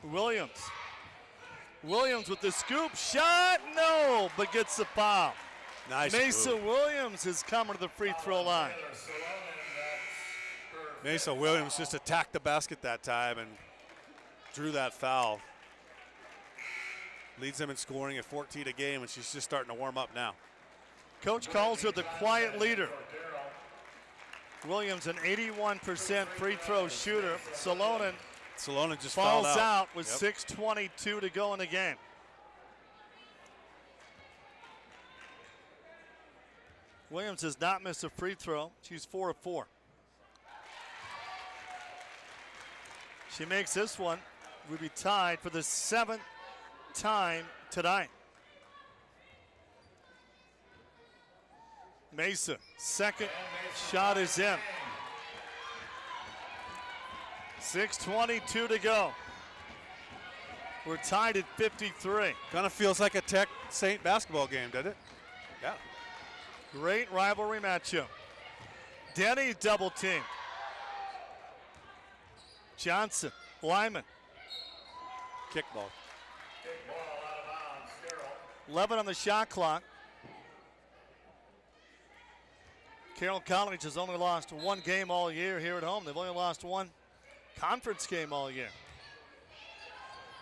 Williams. Williams with the scoop shot, no, but gets the foul.
Nice
Mesa
move.
Williams is coming to the free throw line.
Mesa Williams just attacked the basket that time and drew that foul. Leads them in scoring at 14 a game, and she's just starting to warm up now.
Coach calls her the quiet leader. Williams, an 81% free throw shooter. Salonen
just
falls
fouled
out with
Yep.
6:22 to go in the game. Williams has not missed a free throw. She's 4 of 4. She makes this one. We'll be tied for the 7th time tonight. Mesa, second shot is in. 6:22 to go. We're tied at 53.
Kind of feels like a Tech Saint basketball game, doesn't it? Yeah.
Great rivalry matchup. Denny double team. Johnson, Lyman.
Kickball.
11 on the shot clock. Carroll College has only lost one game all year here at home. They've only lost one conference game all year.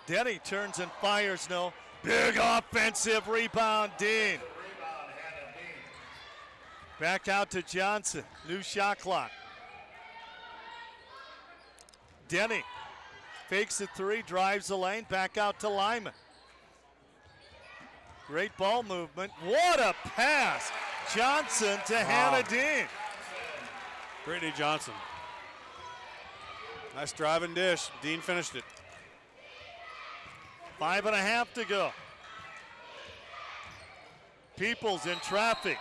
Denny turns and fires, no. Big offensive rebound, Dean. Back out to Johnson. New shot clock. Denny fakes the three, drives the lane, back out to Lyman. Great ball movement. What a pass. Johnson to Hannah Dean.
Brittany Johnson. Nice drive and dish. Dean finished it.
5.5 to go. Peoples in traffic,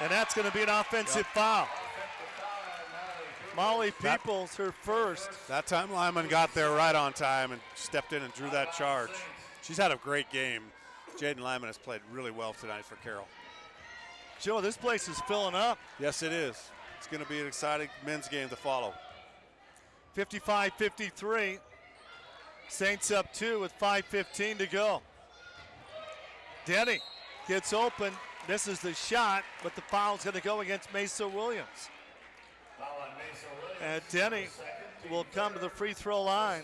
and that's going to be an offensive foul. Molly Peoples, her first.
That time Lyman got there right on time and stepped in and drew that charge. She's had a great game. Jaden Lyman has played really well tonight for Carroll.
Joe, this place is filling up.
Yes, it is. It's going to be an exciting men's game to follow.
55-53. Saints up 2 with 5:15 to go. Denny gets open, misses the shot, but the foul's going to go against Mesa Williams. And Denny will come to the free throw line.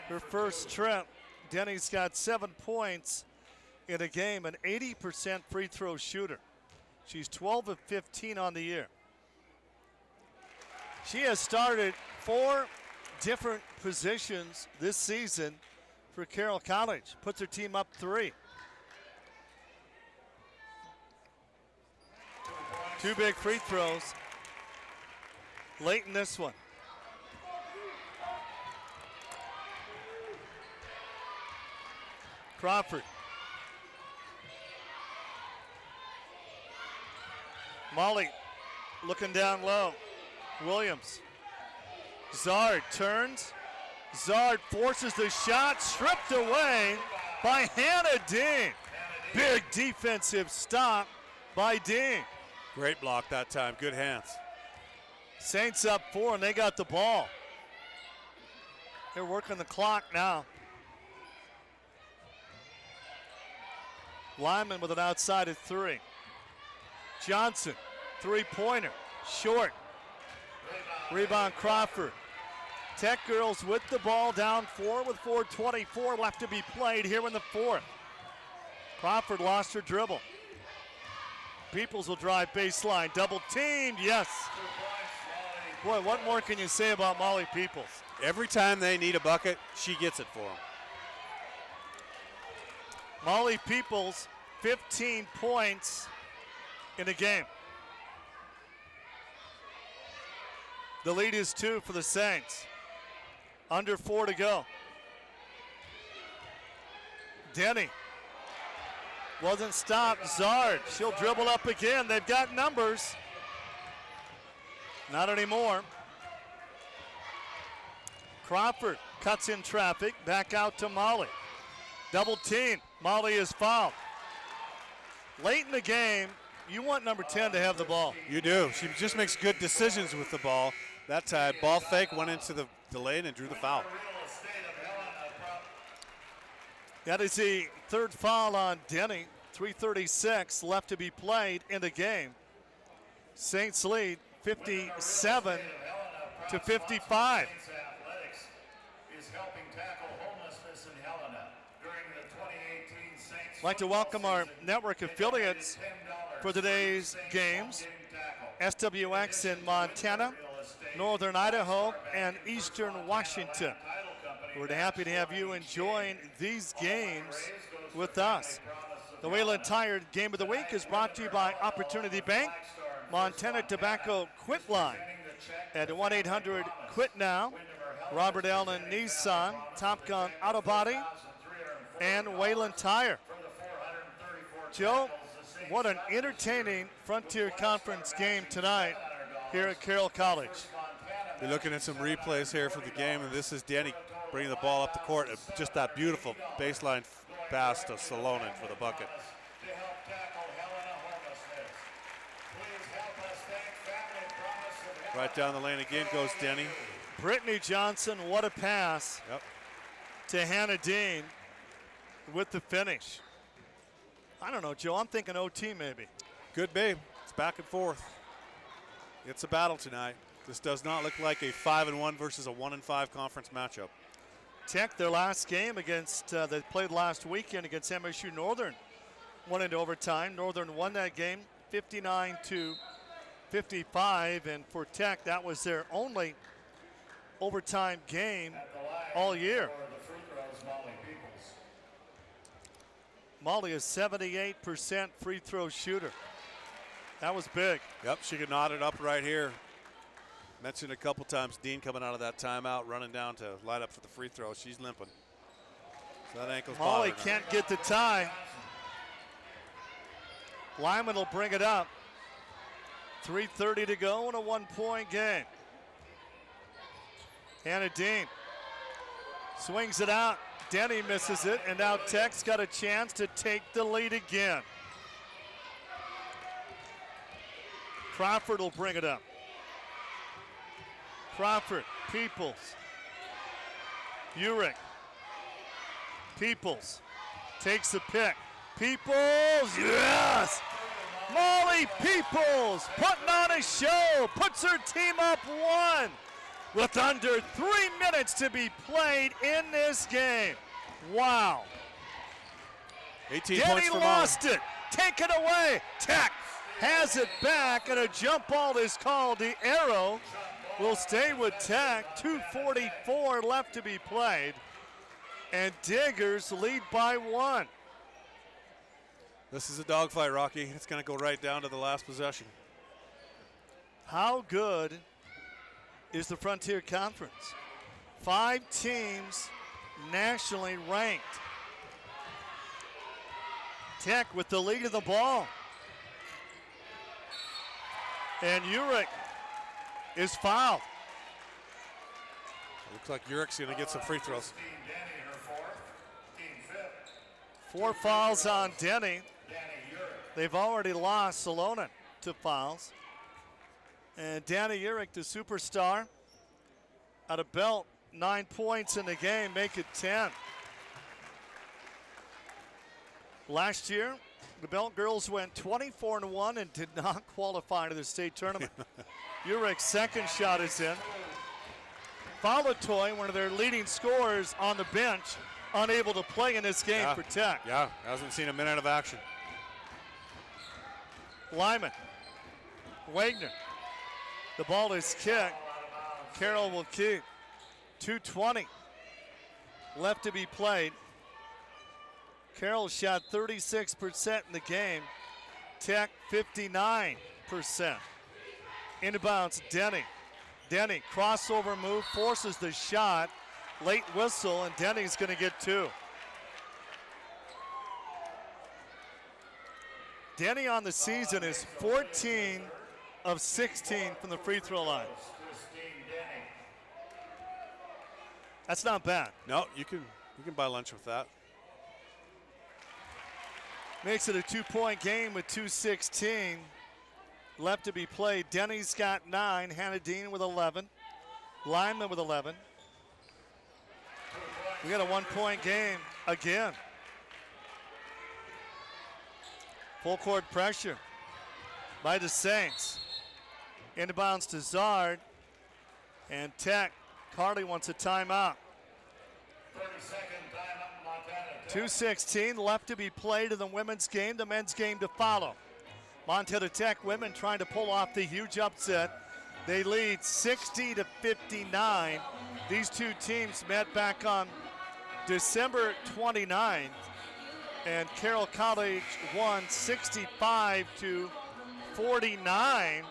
Her first trip. Denny's got 7 points in a game, an 80% free throw shooter. She's 12 of 15 on the year. She has started 4 different positions this season for Carroll College. Puts her team up 3. 2 big free throws late in this one. Crawford. Molly looking down low. Williams. Zard turns. Zard forces the shot, stripped away by Hannah Dean. Big defensive stop by Dean.
Great block that time, good hands.
Saints up 4 and they got the ball. They're working the clock now. Lyman with an outside of 3. Johnson, 3-pointer, short. Rebound Crawford. Tech girls with the ball, down 4 with 4:24 left to be played here in the 4th. Crawford lost her dribble. Peoples will drive baseline, double teamed, yes. Boy, what more can you say about Molly Peoples?
Every time they need a bucket, she gets it for them.
Molly Peoples, 15 points in a game. The lead is 2 for the Saints. Under 4 to go. Denny wasn't stopped. Zard, she'll dribble up again. They've got numbers. Not anymore. Crawford cuts in traffic. Back out to Molly. Double team. Molly is fouled. Late in the game, you want number 10 to have the ball.
You do. She just makes good decisions with the ball. That time, ball fake, went into the lane and drew the foul.
That is the 3rd foul on Denny. 3:36 left to be played in the game. Saints lead 57-55. I'd like to welcome our network affiliates for today's games. SWX in Montana, Northern Idaho, and Eastern Washington. We're happy to have you enjoying these games with us. The Wayland Tire Game of the Week is brought to you by Opportunity Bank, Montana Tobacco Quit Line at 1-800-QUIT-NOW, Robert Allen Nissan, Top Gun Auto Body, and Wayland Tire. Joe, what an entertaining Frontier Conference game tonight here at Carroll College.
You're looking at some replays here for the game, and this is Denny bringing the ball up the court. Just that beautiful baseline pass to Salonen for the bucket. Right down the lane again goes Denny.
Brittany Johnson, what a pass to Hannah Dean with the finish. I don't know, Joe, I'm thinking OT maybe.
Could be. It's back and forth. It's a battle tonight. This does not look like a 5-1 versus a 1-5 conference matchup.
Tech, their last game against, they played last weekend against MSU Northern, went into overtime. Northern won that game 59-55, and for Tech, that was their only overtime game all year. Molly is 78% free throw shooter. That was big.
Yep, she could knot it up right here. Mentioned a couple times Dean coming out of that timeout, running down to line up for the free throw. She's limping. So that ankle's
Molly
bothering her.
can't get the tie. Lyman will bring it up. 3:30 to go in a 1-point game. Hannah Dean swings it out. Denny misses it, and now Tech's got a chance to take the lead again. Crawford will bring it up. Crawford Peoples. Urick. Peoples takes the pick. Peoples, yes! Molly Peoples putting on a show, puts her team up 1 with under 3 minutes to be played in this game. Wow.
18
Denny
points for
lost
Molly.
it, taken away. Tech has it back, and a jump ball is called. The arrow will stay with Tech. 2:44 left to be played, and Diggers lead by 1.
This is a dogfight, Rocky. It's going to go right down to the last possession.
How good is the Frontier Conference? 5 teams nationally ranked. Tech with the lead of the ball. And Urick is fouled.
Looks like Urick's going to get some free throws.
4 fouls on Denny. They've already lost Salona to fouls. And Danny Urick, the superstar, out of Belt, 9 points in the game, make it 10. Last year, the Belt girls went 24-1 and did not qualify to the state tournament. Urick's second shot is in. Falatoy, one of their leading scorers on the bench, unable to play in this game for Tech.
Yeah, hasn't seen a minute of action.
Lyman, Wagner. The ball is kicked. Carroll will keep. 2:20 left to be played. Carroll shot 36% in the game. Tech 59%. Inbounds Denny. Denny, crossover move, forces the shot. Late whistle, and Denny's going to get 2. Denny on the season is 14 of 16 from the free throw line. That's not bad.
No, you can buy lunch with that.
Makes it a 2-point game with 2:16 left to be played. Denny's got 9, Hannah Dean with 11, Lyman with 11. We got a 1-point game again. Full court pressure by the Saints. Inbounds to Zard. And Tech, Carly wants a timeout.
30-second timeout, Montana.
2:16 left to be played in the women's game, the men's game to follow. Montana Tech women trying to pull off the huge upset. They lead 60-59. These two teams met back on December 29th, and Carroll College won 65-49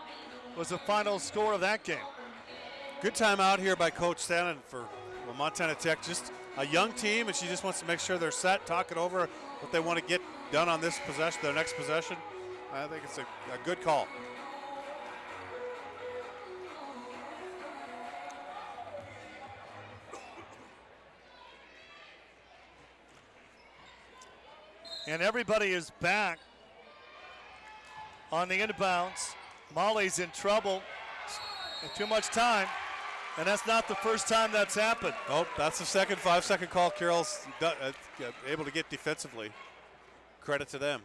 was the final score of that game.
Good timeout here by Coach Stanton for Montana Tech. Just a young team, and she just wants to make sure they're set, talk it over, what they want to get done on this possession, their next possession. I think it's a good call.
And everybody is back on the inbounds. Molly's in trouble. Too much time. And that's not the first time that's happened.
Nope, that's the second 5-second call. Carroll's able to get defensively. Credit to them.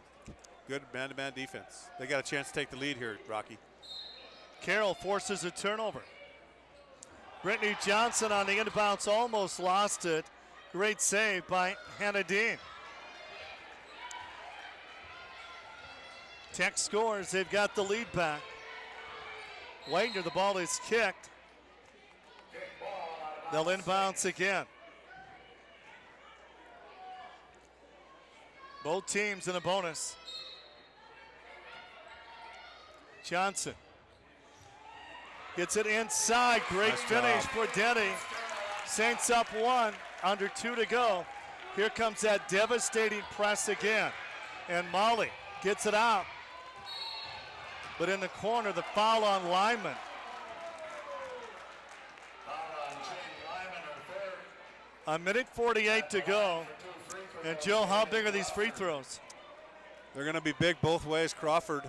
Good man-to-man defense. They got a chance to take the lead here, Rocky.
Carroll forces a turnover. Brittany Johnson on the inbounds almost lost it. Great save by Hannah Dean. Tech scores. They've got the lead back. Wagner, the ball is kicked. They'll inbounds again. Both teams in a bonus. Johnson gets it inside. Great
Nice
finish
job.
for Denny. Saints up 1, under 2 to go. Here comes that devastating press again. And Molly gets it out. But in the corner, the foul on Lyman. A minute 48 to go. And Joe, how big are these free throws?
They're going to be big both ways. Crawford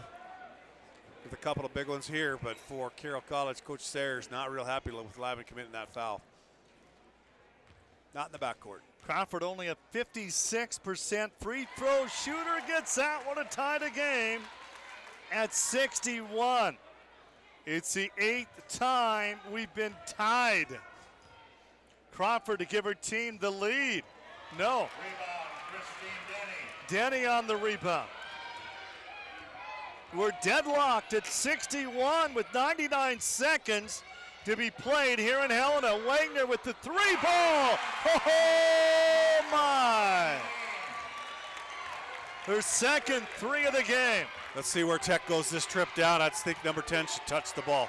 with a couple of big ones here, but for Carroll College, Coach Sayers not real happy with Lyman committing that foul. Not in the backcourt.
Crawford only a 56% free throw shooter, gets that one to tie the game at 61. It's the 8th time we've been tied. Crawford to give her team the lead. No. Denny on the rebound. We're deadlocked at 61 with 99 seconds to be played here in Helena. Wagner with the 3-ball. Oh my! Her second 3 of the game.
Let's see where Tech goes this trip down. I think number 10 should touch the ball.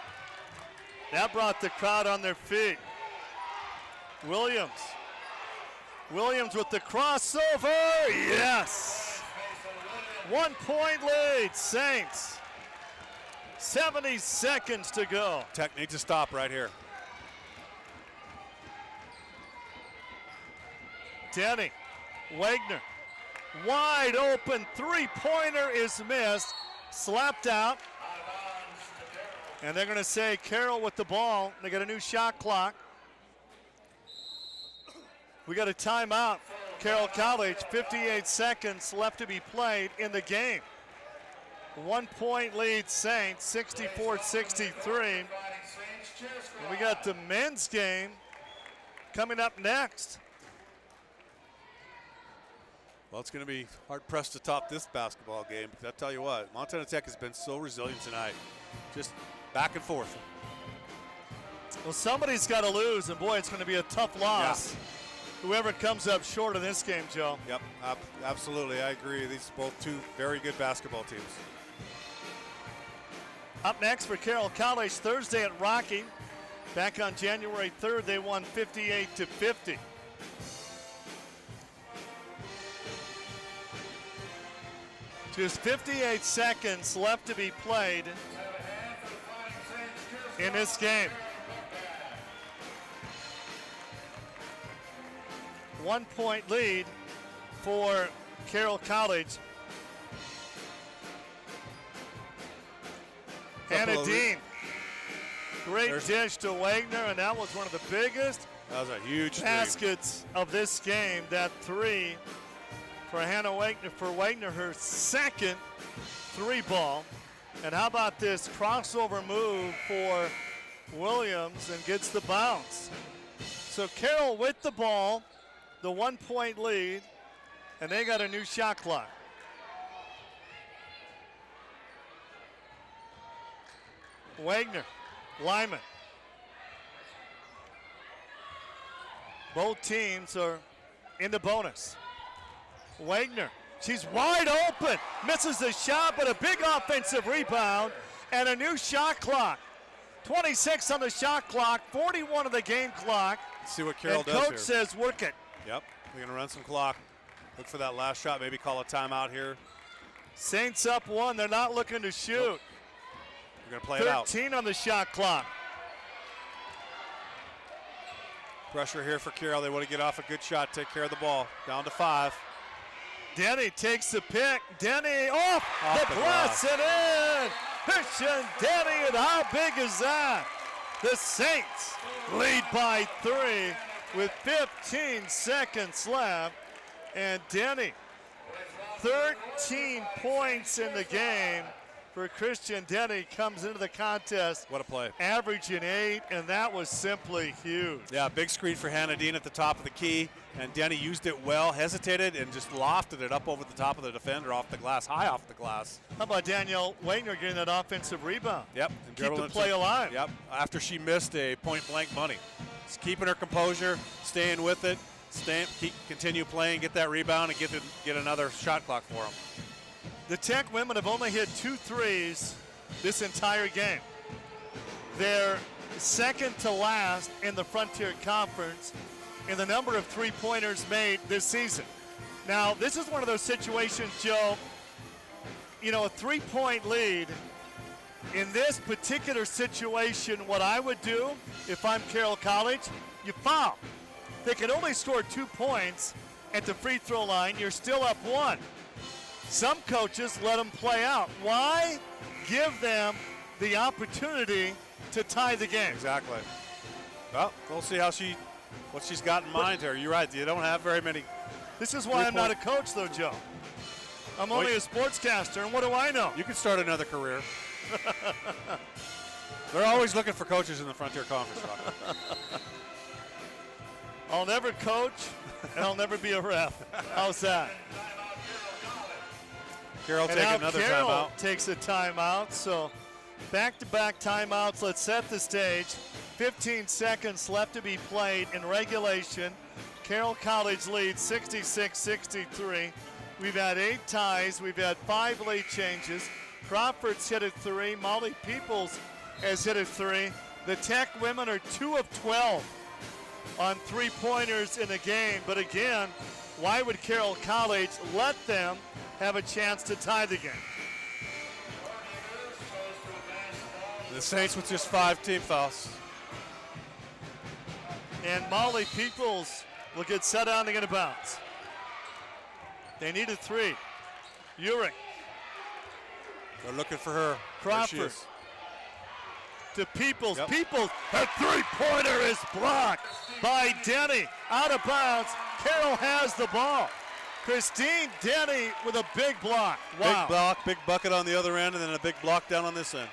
That brought the crowd on their feet. Williams with the crossover. Yes! 1 point lead, Saints. 70 seconds to go.
Tech needs to stop right here.
Denny, Wagner, wide open 3-pointer is missed, slapped out. And they're going to say Carroll with the ball. They got a new shot clock. We got a timeout. Carroll College, 58 seconds left to be played in the game. 1 point lead Saints, 64-63. And we got the men's game coming up next.
Well, it's going to be hard-pressed to top this basketball game. Because I tell you what, Montana Tech has been so resilient tonight. Just back and forth.
Well, somebody's got to lose, and boy, it's going to be a tough loss. Yeah. Whoever comes up short of this game, Joe.
Yep, absolutely, I agree. These are both two very good basketball teams.
Up next for Carroll College, Thursday at Rocky. Back on January 3rd, they won 58-50. Just 58 seconds left to be played in this game. 1 point lead for Carroll College. Hannah Dean. Great dish to Wagner, and that was one of the biggest baskets of this game. That 3 for Hannah Wagner, for Wagner, her second 3-ball. And how about this crossover move for Williams, and gets the bounce. So Carroll with the ball, the 1 point lead, and they got a new shot clock. Wagner, Lyman. Both teams are in the bonus. Wagner, she's wide open, misses the shot, but a big offensive rebound and a new shot clock. 26 on the shot clock, 41 of the game clock.
Let's see what Carroll does
here.
Coach
says work it.
Yep, we're going to run some clock. Look for that last shot, maybe call a timeout here.
Saints up 1, they're not looking to shoot.
Nope. We're going to play it out.
13 on the shot clock.
Pressure here for Carroll. They want to get off a good shot, take care of the ball. Down to 5.
Denny takes the pick. Denny off the glass and in. Christian Denny, and how big is that? The Saints lead by 3 with 15 seconds left. And Denny, 13 points in the game for Christian Denny, comes into the contest.
What a play.
Averaging 8, and that was simply huge.
Yeah, big screen for Hannah Dean at the top of the key, and Denny used it well, hesitated, and just lofted it up over the top of the defender off the glass, high off the glass.
How about Danielle Wagner getting that offensive rebound?
Yep.
And keep the play alive.
Yep, after she missed a point-blank money. Just keeping her composure, staying with it, continue playing, get that rebound, and get another shot clock for them.
The Tech women have only hit 2 threes this entire game. They're second to last in the Frontier Conference in the number of 3-pointers made this season. Now, this is one of those situations, Joe, you know, a 3-point lead. In this particular situation, what I would do if I'm Carroll College, you foul. They can only score 2 points at the free throw line. You're still up 1. Some coaches let them play out. Why? give them the opportunity to tie the game.
Exactly. Well, we'll see what she's got in mind here. You're right. You don't have very many.
This is why I'm not a coach, though, Joe. I'm only a sportscaster, and what do I know?
You could start another career. They're always looking for coaches in the Frontier Conference, Rock.
I'll never coach, and I'll never be a ref. How's that?
Carroll taking another
Carroll
timeout.
Takes a timeout, so back-to-back timeouts. Let's set the stage. 15 seconds left to be played in regulation. Carroll College leads 66-63. We've had 8 ties. We've had 5 late changes. Crawford's hit a 3. Molly Peoples has hit a 3. The Tech women are 2 of 12 on 3-pointers in the game. But again, why would Carroll College let them have a chance to tie the game?
The Saints with just 5 team fouls.
And Molly Peoples will get set down to get a bounce. They need a 3. Urich.
They're looking for her.
Crawford. To Peoples. Yep. Peoples, her 3-pointer is blocked by Denny. Out of bounds. Carroll has the ball. Christine Denny with a big block. Wow.
Big block, big bucket on the other end, and then a big block down on this end.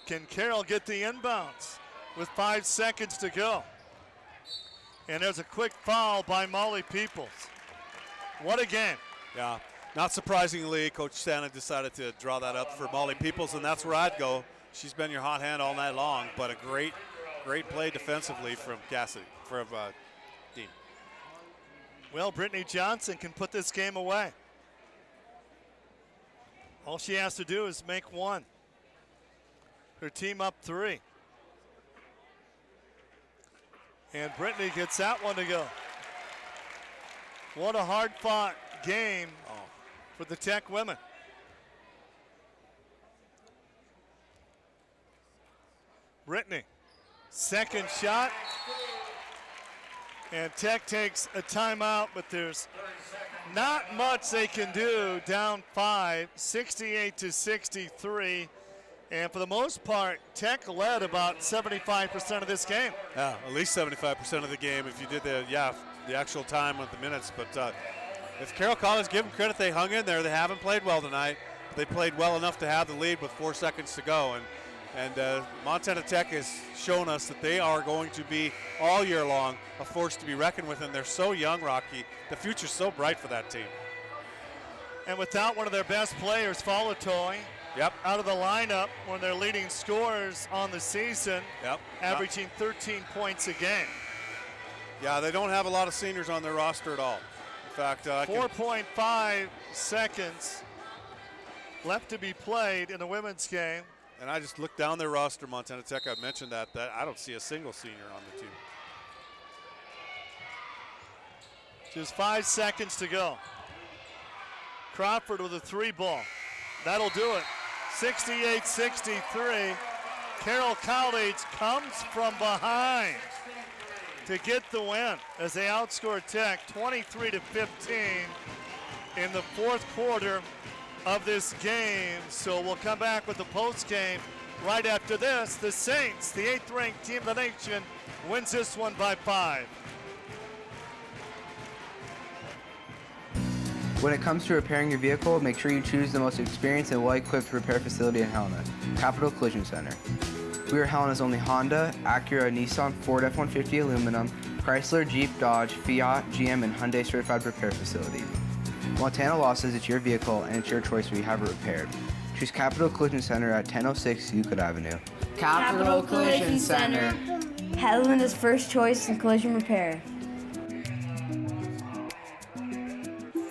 Can Carroll get the inbounds with 5 seconds to go? And there's a quick foul by Molly Peoples. What a game.
Yeah, not surprisingly, Coach Santa decided to draw that up for Molly Peoples, and that's where I'd go. She's been your hot hand all night long, but a great play defensively from Dean.
Well, Brittany Johnson can put this game away. All she has to do is make one. Her team up 3. And Brittany gets that one to go. What a hard-fought game for the Tech women. Brittany, second shot. And Tech takes a timeout, but there's not much they can do. Down 5, 68-63. And for the most part, Tech led about 75% of this game.
Yeah, at least 75% of the game if you did the actual time with the minutes. But if Carroll College, give them credit, they hung in there. They haven't played well tonight, but they played well enough to have the lead with 4 seconds to go. And Montana Tech has shown us that they are going to be all year long a force to be reckoned with, and they're so young, Rocky. The future's so bright for that team.
And without one of their best players, Falatoi, out of the lineup, one of their leading scorers on the season, averaging 13 points a game.
Yeah, they don't have a lot of seniors on their roster at all. In fact,
4.5 seconds left to be played in the women's game.
And I just looked down their roster, Montana Tech. I mentioned that I don't see a single senior on the team.
Just 5 seconds to go. Crawford with a 3 ball. That'll do it. 68-63. Carroll College comes from behind to get the win as they outscore Tech 23-15 in the 4th quarter of this game. So we'll come back with the post game right after this. The Saints, the 8th ranked team of the nation, wins this one by 5.
When it comes to repairing your vehicle, make sure you choose the most experienced and well-equipped repair facility in Helena, Capital Collision Center. We are Helena's only Honda, Acura, Nissan, Ford F-150 aluminum, Chrysler, Jeep, Dodge, Fiat, GM, and Hyundai certified repair facility. Montana law says it's your vehicle and it's your choice where you have it repaired. Choose Capital Collision Center at 1006 Euclid Avenue.
Capital Collision Center, Helena's first choice in collision repair.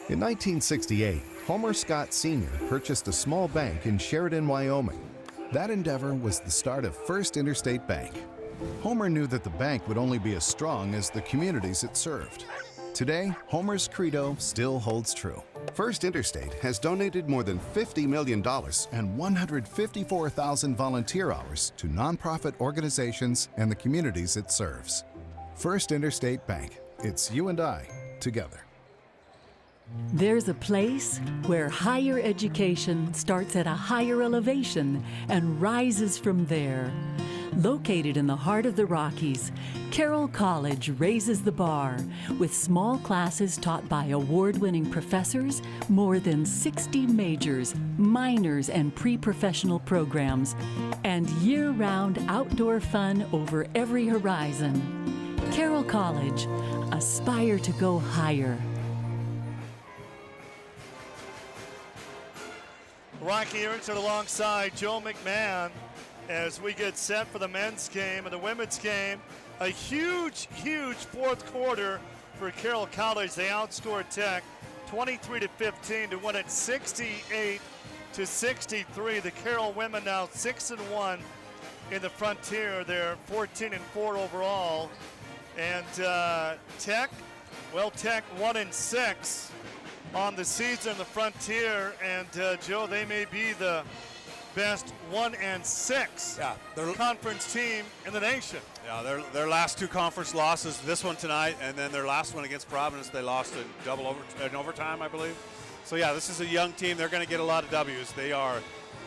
In 1968, Homer Scott Sr. purchased a small bank in Sheridan, Wyoming. That endeavor was the start of First Interstate Bank. Homer knew that the bank would only be as strong as the communities it served. Today, Homer's credo still holds true. First Interstate has donated more than $50 million and 154,000 volunteer hours to nonprofit organizations and the communities it serves. First Interstate Bank. It's you and I together.
There's a place where higher education starts at a higher elevation and rises from there. Located in the heart of the Rockies, Carroll College raises the bar with small classes taught by award-winning professors, more than 60 majors, minors, and pre-professional programs, and year-round outdoor fun over every horizon. Carroll College, aspire to go higher.
Rocky Erickson alongside Joe McMahon as we get set for the men's game and the women's game. A huge, huge fourth quarter for Carroll College. They outscored Tech 23-15 to win it 68-63. The Carroll women now 6-1 in the Frontier. They're 14-4 overall. And Tech 1-6 on the season in the Frontier. And Joe, they may be the best 1-6 conference team in the nation.
Yeah, their last two conference losses, this one tonight, and then their last one against Providence, they lost in overtime, I believe. So yeah, this is a young team. They're going to get a lot of W's. They are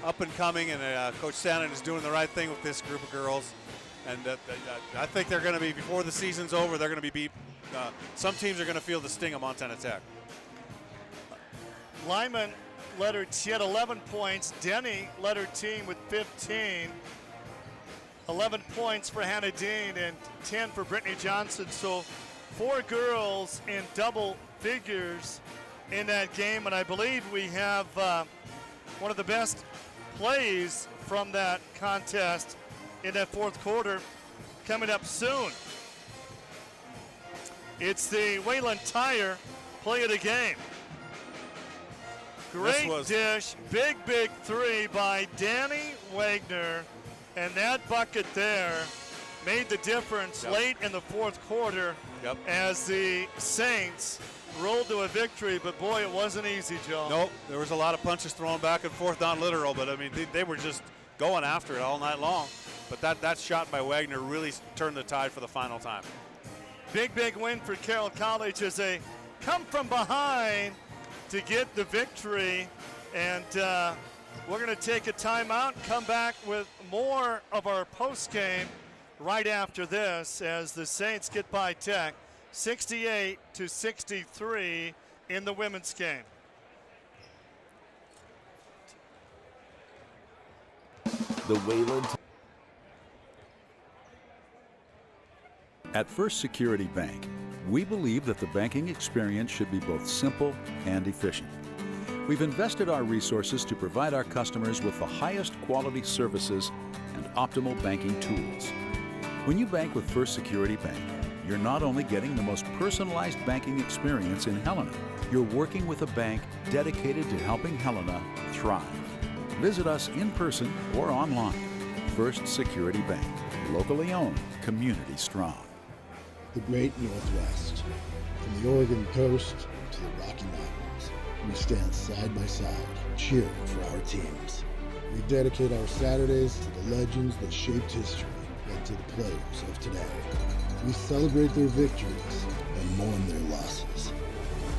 up and coming, and Coach Stanton is doing the right thing with this group of girls. And I think they're going to be, before the season's over, they're going to be beat. Some teams are going to feel the sting of Montana Tech.
Lyman she had 11 points. Denny led her team with 15. 11 points for Hannah Dean and 10 for Brittany Johnson. So 4 girls in double figures in that game. And I believe we have one of the best plays from that contest in that fourth quarter coming up soon. It's the Wayland Tire play of the game. Great dish, big three by Danny Wagner, and that bucket there made the difference late in the fourth quarter as the Saints rolled to a victory, but boy, it wasn't easy, Joe.
Nope, there was a lot of punches thrown back and forth, not literal, but I mean, they were just going after it all night long. But that shot by Wagner really turned the tide for the final time.
Big win for Carroll College as they come from behind to get the victory. And we're going to take a timeout and come back with more of our post game right after this as the Saints get by Tech 68-63 in the women's game.
The Wayland. At First Security Bank, we believe that the banking experience should be both simple and efficient. We've invested our resources to provide our customers with the highest quality services and optimal banking tools. When you bank with First Security Bank, you're not only getting the most personalized banking experience in Helena, you're working with a bank dedicated to helping Helena thrive. Visit us in person or online. First Security Bank, locally owned, community strong.
The Great Northwest. From the Oregon coast to the Rocky Mountains, we stand side by side, cheering for our teams. We dedicate our Saturdays to the legends that shaped history and to the players of today. We celebrate their victories and mourn their losses.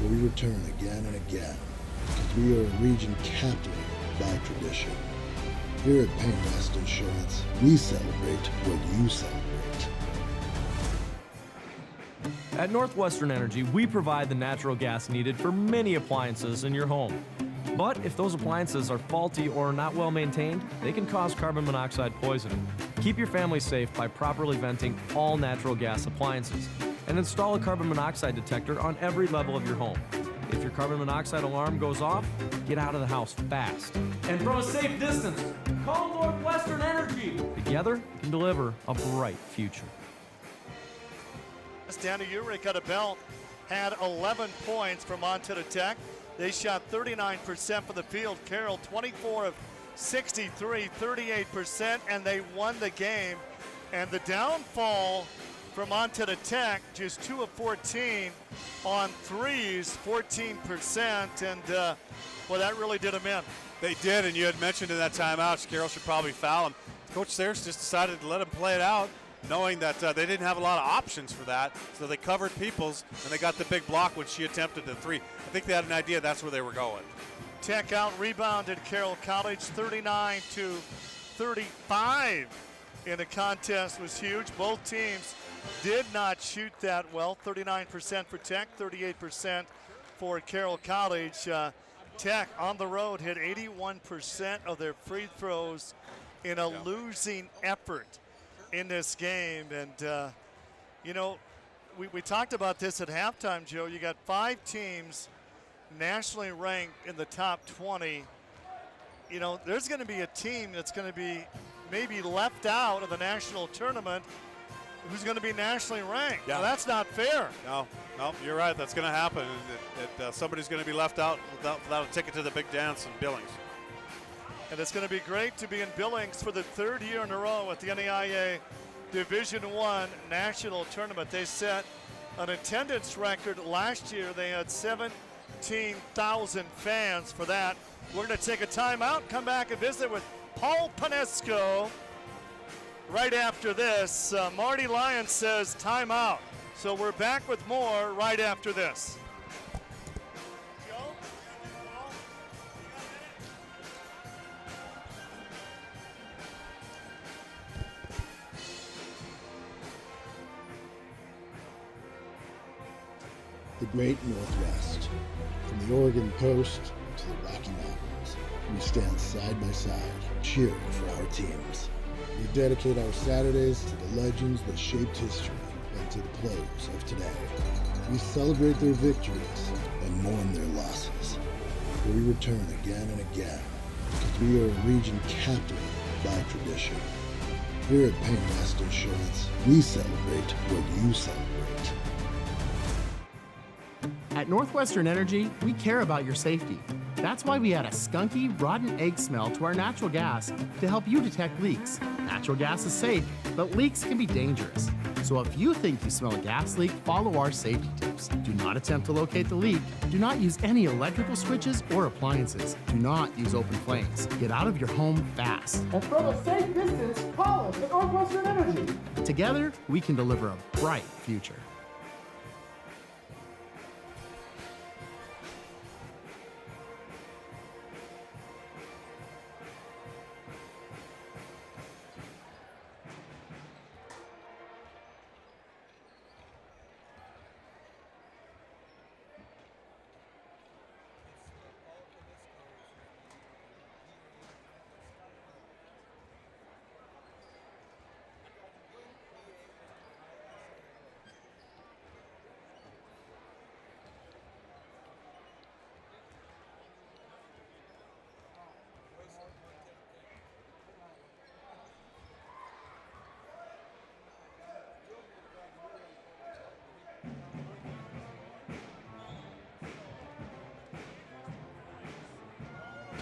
But we return again and again, because we are a region captivated by tradition. Here at Pain West Insurance, we celebrate what you celebrate.
At Northwestern Energy, we provide the natural gas needed for many appliances in your home. But if those appliances are faulty or not well maintained, they can cause carbon monoxide poisoning. Keep your family safe by properly venting all natural gas appliances and install a carbon monoxide detector on every level of your home. If your carbon monoxide alarm goes off, get out of the house fast. And from a safe distance, call Northwestern Energy. Together, we can deliver a bright future.
Danny Urich got a belt, had 11 points for Montana Tech. They shot 39% from the field. Carroll 24 of 63, 38%, and they won the game. And the downfall for Montana Tech, just 2 of 14 on threes, 14%, and well, that really did them in.
They did, and you had mentioned in that timeout, Carroll should probably foul him. Coach Sayers just decided to let him play it out, knowing that they didn't have a lot of options for that, so they covered Peoples, and they got the big block when she attempted the three. I think they had an idea that's where they were going.
Tech out rebounded Carroll College 39-35 in the contest was huge. Both teams did not shoot that well. 39% for Tech, 38% for Carroll College. Tech on the road hit 81% of their free throws in a losing effort in this game. And, you know, we talked about this at halftime, Joe. You got 5 teams nationally ranked in the top 20. You know, there's going to be a team that's going to be maybe left out of the national tournament who's going to be nationally ranked.
Yeah.
Now, that's not fair.
No, you're right. That's going to happen. Somebody's going to be left out without a ticket to the big dance in Billings.
And it's going to be great to be in Billings for the 3rd year in a row at the NAIA Division I National Tournament. They set an attendance record last year. They had 17,000 fans for that. We're going to take a timeout, come back and visit with Paul Panesco right after this. Marty Lyon says timeout. So we're back with more right after this.
The Great Northwest. From the Oregon coast to the Rocky Mountains, we stand side by side, cheering for our teams. We dedicate our Saturdays to the legends that shaped history and to the players of today. We celebrate their victories and mourn their losses. But we return again and again because we are a region captivated by tradition. Here at Painwest Insurance, we celebrate what you celebrate.
At Northwestern Energy, we care about your safety. That's why we add a skunky, rotten egg smell to our natural gas to help you detect leaks. Natural gas is safe, but leaks can be dangerous. So if you think you smell a gas leak, follow our safety tips. Do not attempt to locate the leak. Do not use any electrical switches or appliances. Do not use open flames. Get out of your home fast.
And from a safe distance, call us at Northwestern Energy.
Together, we can deliver a bright future.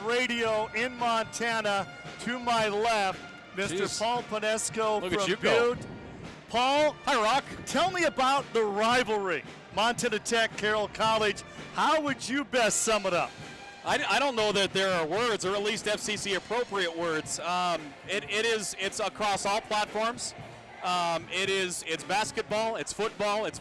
Radio in Montana. To my left, Mr.
Jeez.
Paul Panesco
Look
from
at you go.
Butte. Paul, hi Rock. Tell me about the rivalry, Montana Tech, Carroll College. How would you best sum it up?
I don't know that there are words, or at least FCC appropriate words. It's across all platforms. It's basketball, it's football, it's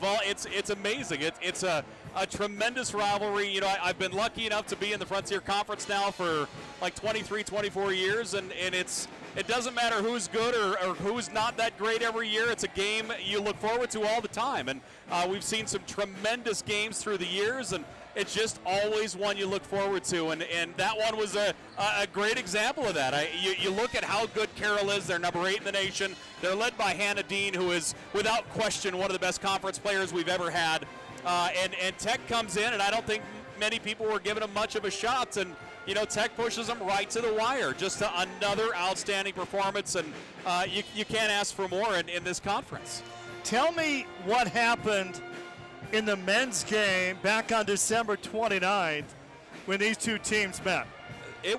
amazing. It's a tremendous rivalry. You know, I've been lucky enough to be in the Frontier Conference now for like 23, 24 years, and it doesn't matter who's good or who's not that great every year. It's a game you look forward to all the time, and we've seen some tremendous games through the years, and it's just always one you look forward to, and that one was a great example of that. You look at how good Carroll is. They're number 8 in the nation. They're led by Hannah Dean, who is without question one of the best conference players we've ever had. And Tech comes in, and I don't think many people were giving them much of a shot. And, you know, Tech pushes them right to the wire. Just another outstanding performance, and you can't ask for more in this conference.
Tell me what happened in the men's game back on December 29th when these two teams met.
You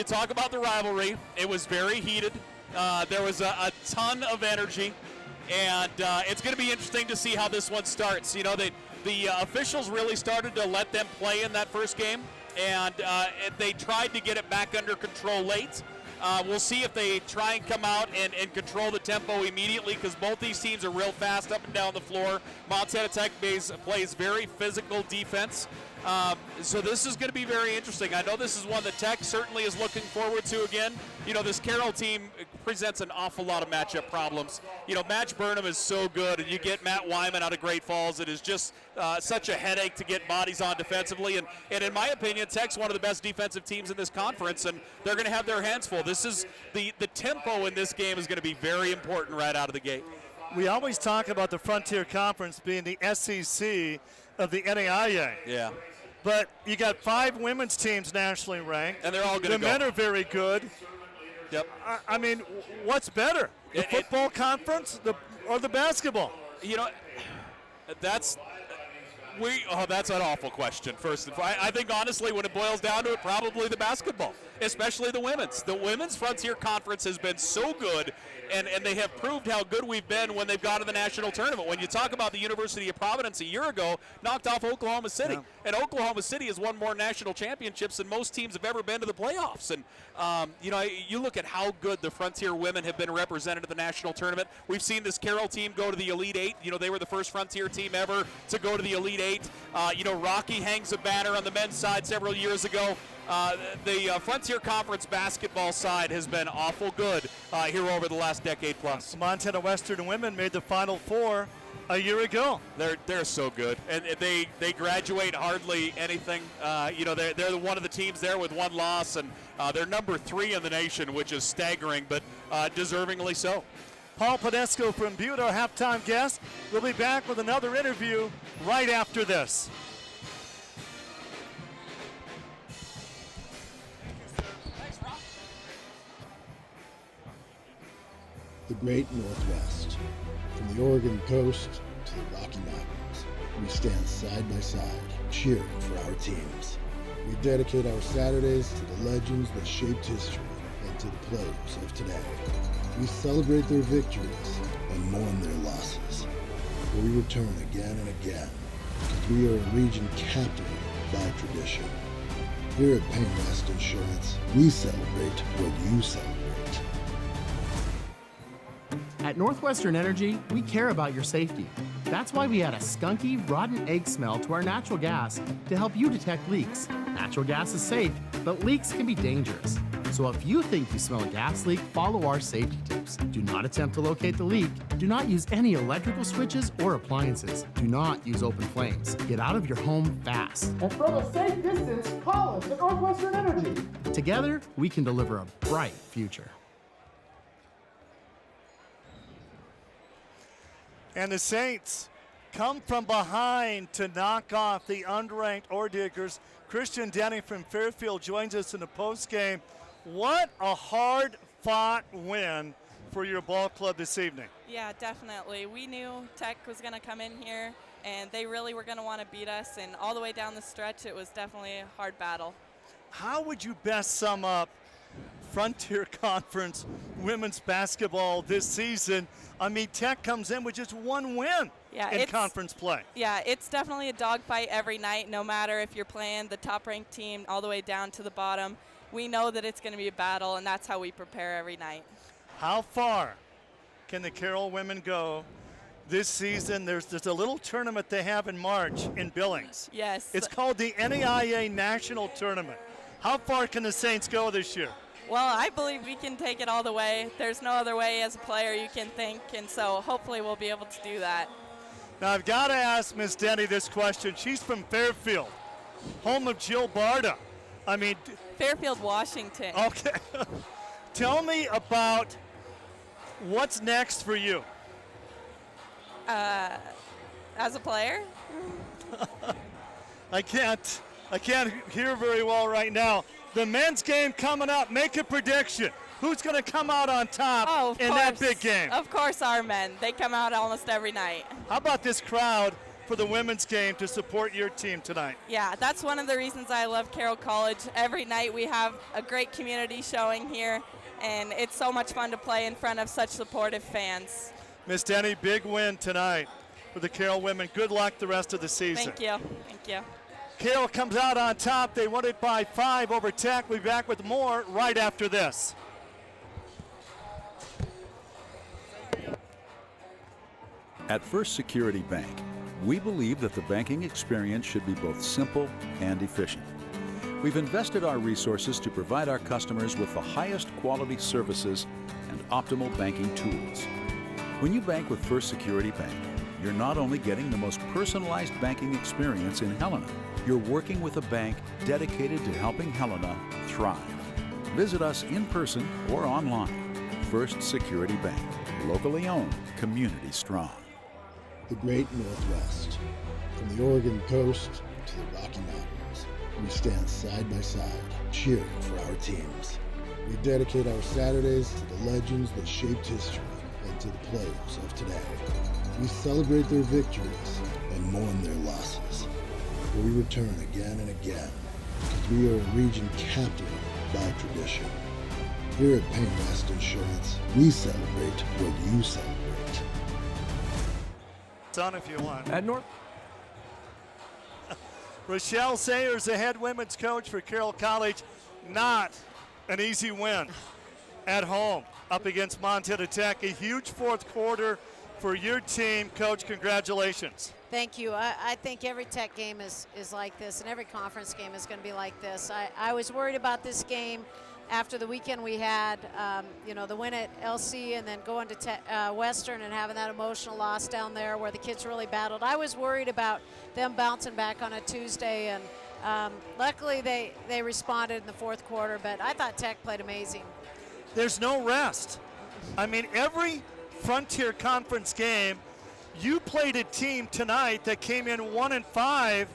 talk about the rivalry. It was very heated. There was a ton of energy. And it's going to be interesting to see how this one starts. You know, the officials really started to let them play in that first game, and they tried to get it back under control late. We'll see if they try and come out and control the tempo immediately, because both these teams are real fast up and down the floor. Montana Tech plays very physical defense. So this is going to be very interesting. I know this is one that Tech certainly is looking forward to again. You know, this Carroll team presents an awful lot of matchup problems. You know, Match Burnham is so good, and you get Matt Wyman out of Great Falls. It is just such a headache to get bodies on defensively. And in my opinion, Tech's one of the best defensive teams in this conference, and they're going to have their hands full. This is the tempo in this game is going to be very important right out of the gate.
We always talk about the Frontier Conference being the SEC of the NAIA.
Yeah.
But you got 5 women's teams nationally ranked.
And they're all going to go.
The men are very good.
Yep.
I mean, what's better, the football conference or the basketball?
You know, that's an awful question. First, I think honestly, when it boils down to it, probably the basketball, especially the women's. The women's Frontier Conference has been so good, and they have proved how good we've been when they've gone to the national tournament. When you talk about the University of Providence a year ago, knocked off Oklahoma City, and Oklahoma City has won more national championships than most teams have ever been to the playoffs. And you know, you look at how good the Frontier women have been represented at the national tournament. We've seen this Carroll team go to the Elite Eight. You know, they were the first Frontier team ever to go to the Elite Eight. You know, Rocky hangs a banner on the men's side several years ago. The Frontier Conference basketball side has been awful good here over the last decade plus.
Montana Western women made the Final Four a year ago.
They're so good, and they graduate hardly anything. You know, they're one of the teams there with one loss, and they're number 3 in the nation, which is staggering, but deservingly so.
Paul Podesco from Butte, our halftime guest. We'll be back with another interview right after this.
The great Northwest. From the Oregon coast to the Rocky Mountains, we stand side by side, cheering for our teams. We dedicate our Saturdays to the legends that shaped history and to the players of today. We celebrate their victories and mourn their losses. But we return again and again, because we are a region captivated by tradition. Here at Painwest Insurance, we celebrate what you celebrate.
At Northwestern Energy, we care about your safety. That's why we add a skunky, rotten egg smell to our natural gas to help you detect leaks. Natural gas is safe, but leaks can be dangerous. So if you think you smell a gas leak, follow our safety tips. Do not attempt to locate the leak. Do not use any electrical switches or appliances. Do not use open flames. Get out of your home fast.
And from a safe distance, call us at Northwestern Energy.
Together, we can deliver a bright future.
And the Saints come from behind to knock off the unranked Orediggers. Christian Denny from Fairfield joins us in the postgame. What a hard-fought win for your ball club this evening.
Yeah, definitely. We knew Tech was going to come in here, and they really were going to want to beat us. And all the way down the stretch, it was definitely a hard battle.
How would you best sum up Frontier Conference women's basketball this season? I mean, Tech comes in with just one win in conference play.
Yeah, it's definitely a dogfight every night, no matter if you're playing the top-ranked team all the way down to the bottom. We know that it's going to be a battle, and that's how we prepare every night.
How far can the Carroll women go this season? There's a little tournament they have in March in Billings.
Yes.
It's called the NAIA National Tournament. How far can the Saints go this year?
Well, I believe we can take it all the way. There's no other way as a player you can think, and so hopefully we'll be able to do that.
Now, I've got to ask Ms. Denny this question. She's from Fairfield, home of Jill Barta. I mean,
Fairfield, Washington.
Okay. Tell me about what's next for you.
As a player?
I can't hear very well right now. The men's game coming up. Make a prediction. Who's going to come out on top in that big game?
Of course, our men. They come out almost every night.
How about this crowd for the women's game to support your team tonight?
Yeah, that's one of the reasons I love Carroll College. Every night we have a great community showing here, and it's so much fun to play in front of such supportive fans.
Miss Denny, big win tonight for the Carroll women. Good luck the rest of the season.
Thank you. Thank you.
Carroll comes out on top. They won it by 5 over Tech. We'll be back with more right after this.
At First Security Bank, we believe that the banking experience should be both simple and efficient. We've invested our resources to provide our customers with the highest quality services and optimal banking tools. When you bank with First Security Bank, you're not only getting the most personalized banking experience in Helena, you're working with a bank dedicated to helping Helena thrive. Visit us in person or online. First Security Bank, locally owned, community strong.
The Great Northwest. From the Oregon coast to the Rocky Mountains, we stand side by side, cheering for our teams. We dedicate our Saturdays to the legends that shaped history and to the players of today. We celebrate their victories and mourn their losses. But we return again and again because we are a region captivated by tradition. Here at Pain West Insurance, we celebrate what you celebrate.
It's on if you want.
At North.
Rochelle Sayers, the head women's coach for Carroll College. Not an easy win at home up against Montana Tech. A huge fourth quarter for your team. Coach, congratulations.
Thank you. I think every Tech game is like this, and every conference game is going to be like this. I was worried about this game after the weekend we had, the win at LC and then going to Western and having that emotional loss down there where the kids really battled. I was worried about them bouncing back on a Tuesday, and luckily they responded in the fourth quarter, but I thought Tech played amazing.
There's no rest. I mean, every Frontier Conference game, you played a team tonight that came in 1-5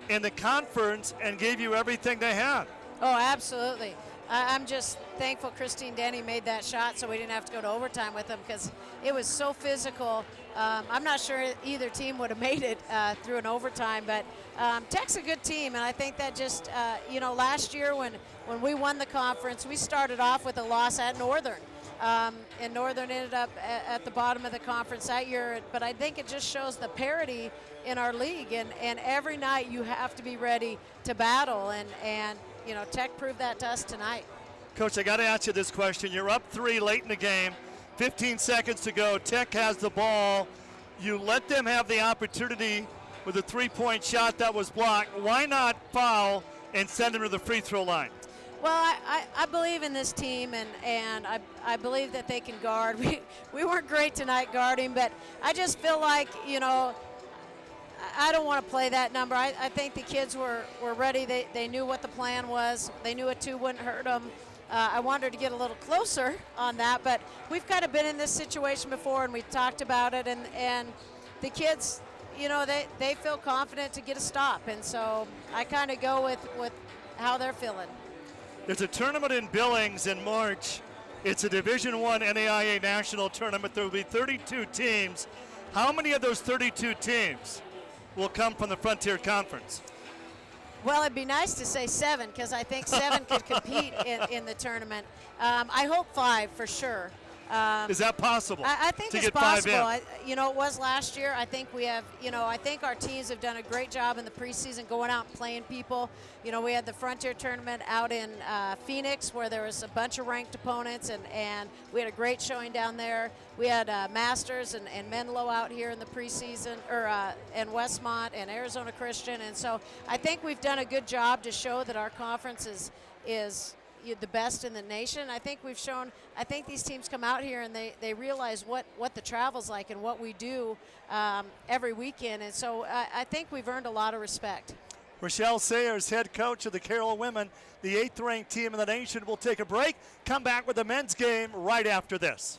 in the conference and gave you everything they had.
Oh, absolutely. I'm just thankful Christine Denny made that shot so we didn't have to go to overtime with them because it was so physical. I'm not sure either team would have made it through an overtime, but Tech's a good team, and I think that just, last year when we won the conference, we started off with a loss at Northern. And Northern ended up at the bottom of the conference that year, but I think it just shows the parity in our league, and every night you have to be ready to battle, and Tech proved that to us tonight.
Coach, I got to ask you this question. You're up 3 late in the game, 15 seconds to go. Tech has the ball. You let them have the opportunity with a 3-point shot that was blocked. Why not foul and send them to the free throw line?
Well, I believe in this team, and I believe that they can guard. We weren't great tonight guarding, but I just feel like, I don't want to play that number. I think the kids were ready. They knew what the plan was. They knew a 2 wouldn't hurt them. I wanted to get a little closer on that, but we've kind of been in this situation before, and we've talked about it, and the kids, they feel confident to get a stop, and so I kind of go with how they're feeling.
There's a tournament in Billings in March. It's a Division I NAIA national tournament. There will be 32 teams. How many of those 32 teams will come from the Frontier Conference?
Well, it'd be nice to say 7 because I think 7 could compete in the tournament. I hope 5 for sure.
Is that possible?
I think
to
it's
get
possible.
5 in?
It was last year. I think we have, I think our teams have done a great job in the preseason going out and playing people. We had the Frontier tournament out in Phoenix where there was a bunch of ranked opponents, and we had a great showing down there. We had Masters and Menlo out here in the preseason, and Westmont and Arizona Christian, and so I think we've done a good job to show that our conference is the best in the nation. I think these teams come out here and they realize what the travel's like and what we do every weekend, and so I think we've earned a lot of respect.
Rochelle Sayers, head coach of the Carroll women, the 8th ranked team in the nation. Will take a break, come back with the men's game right after this.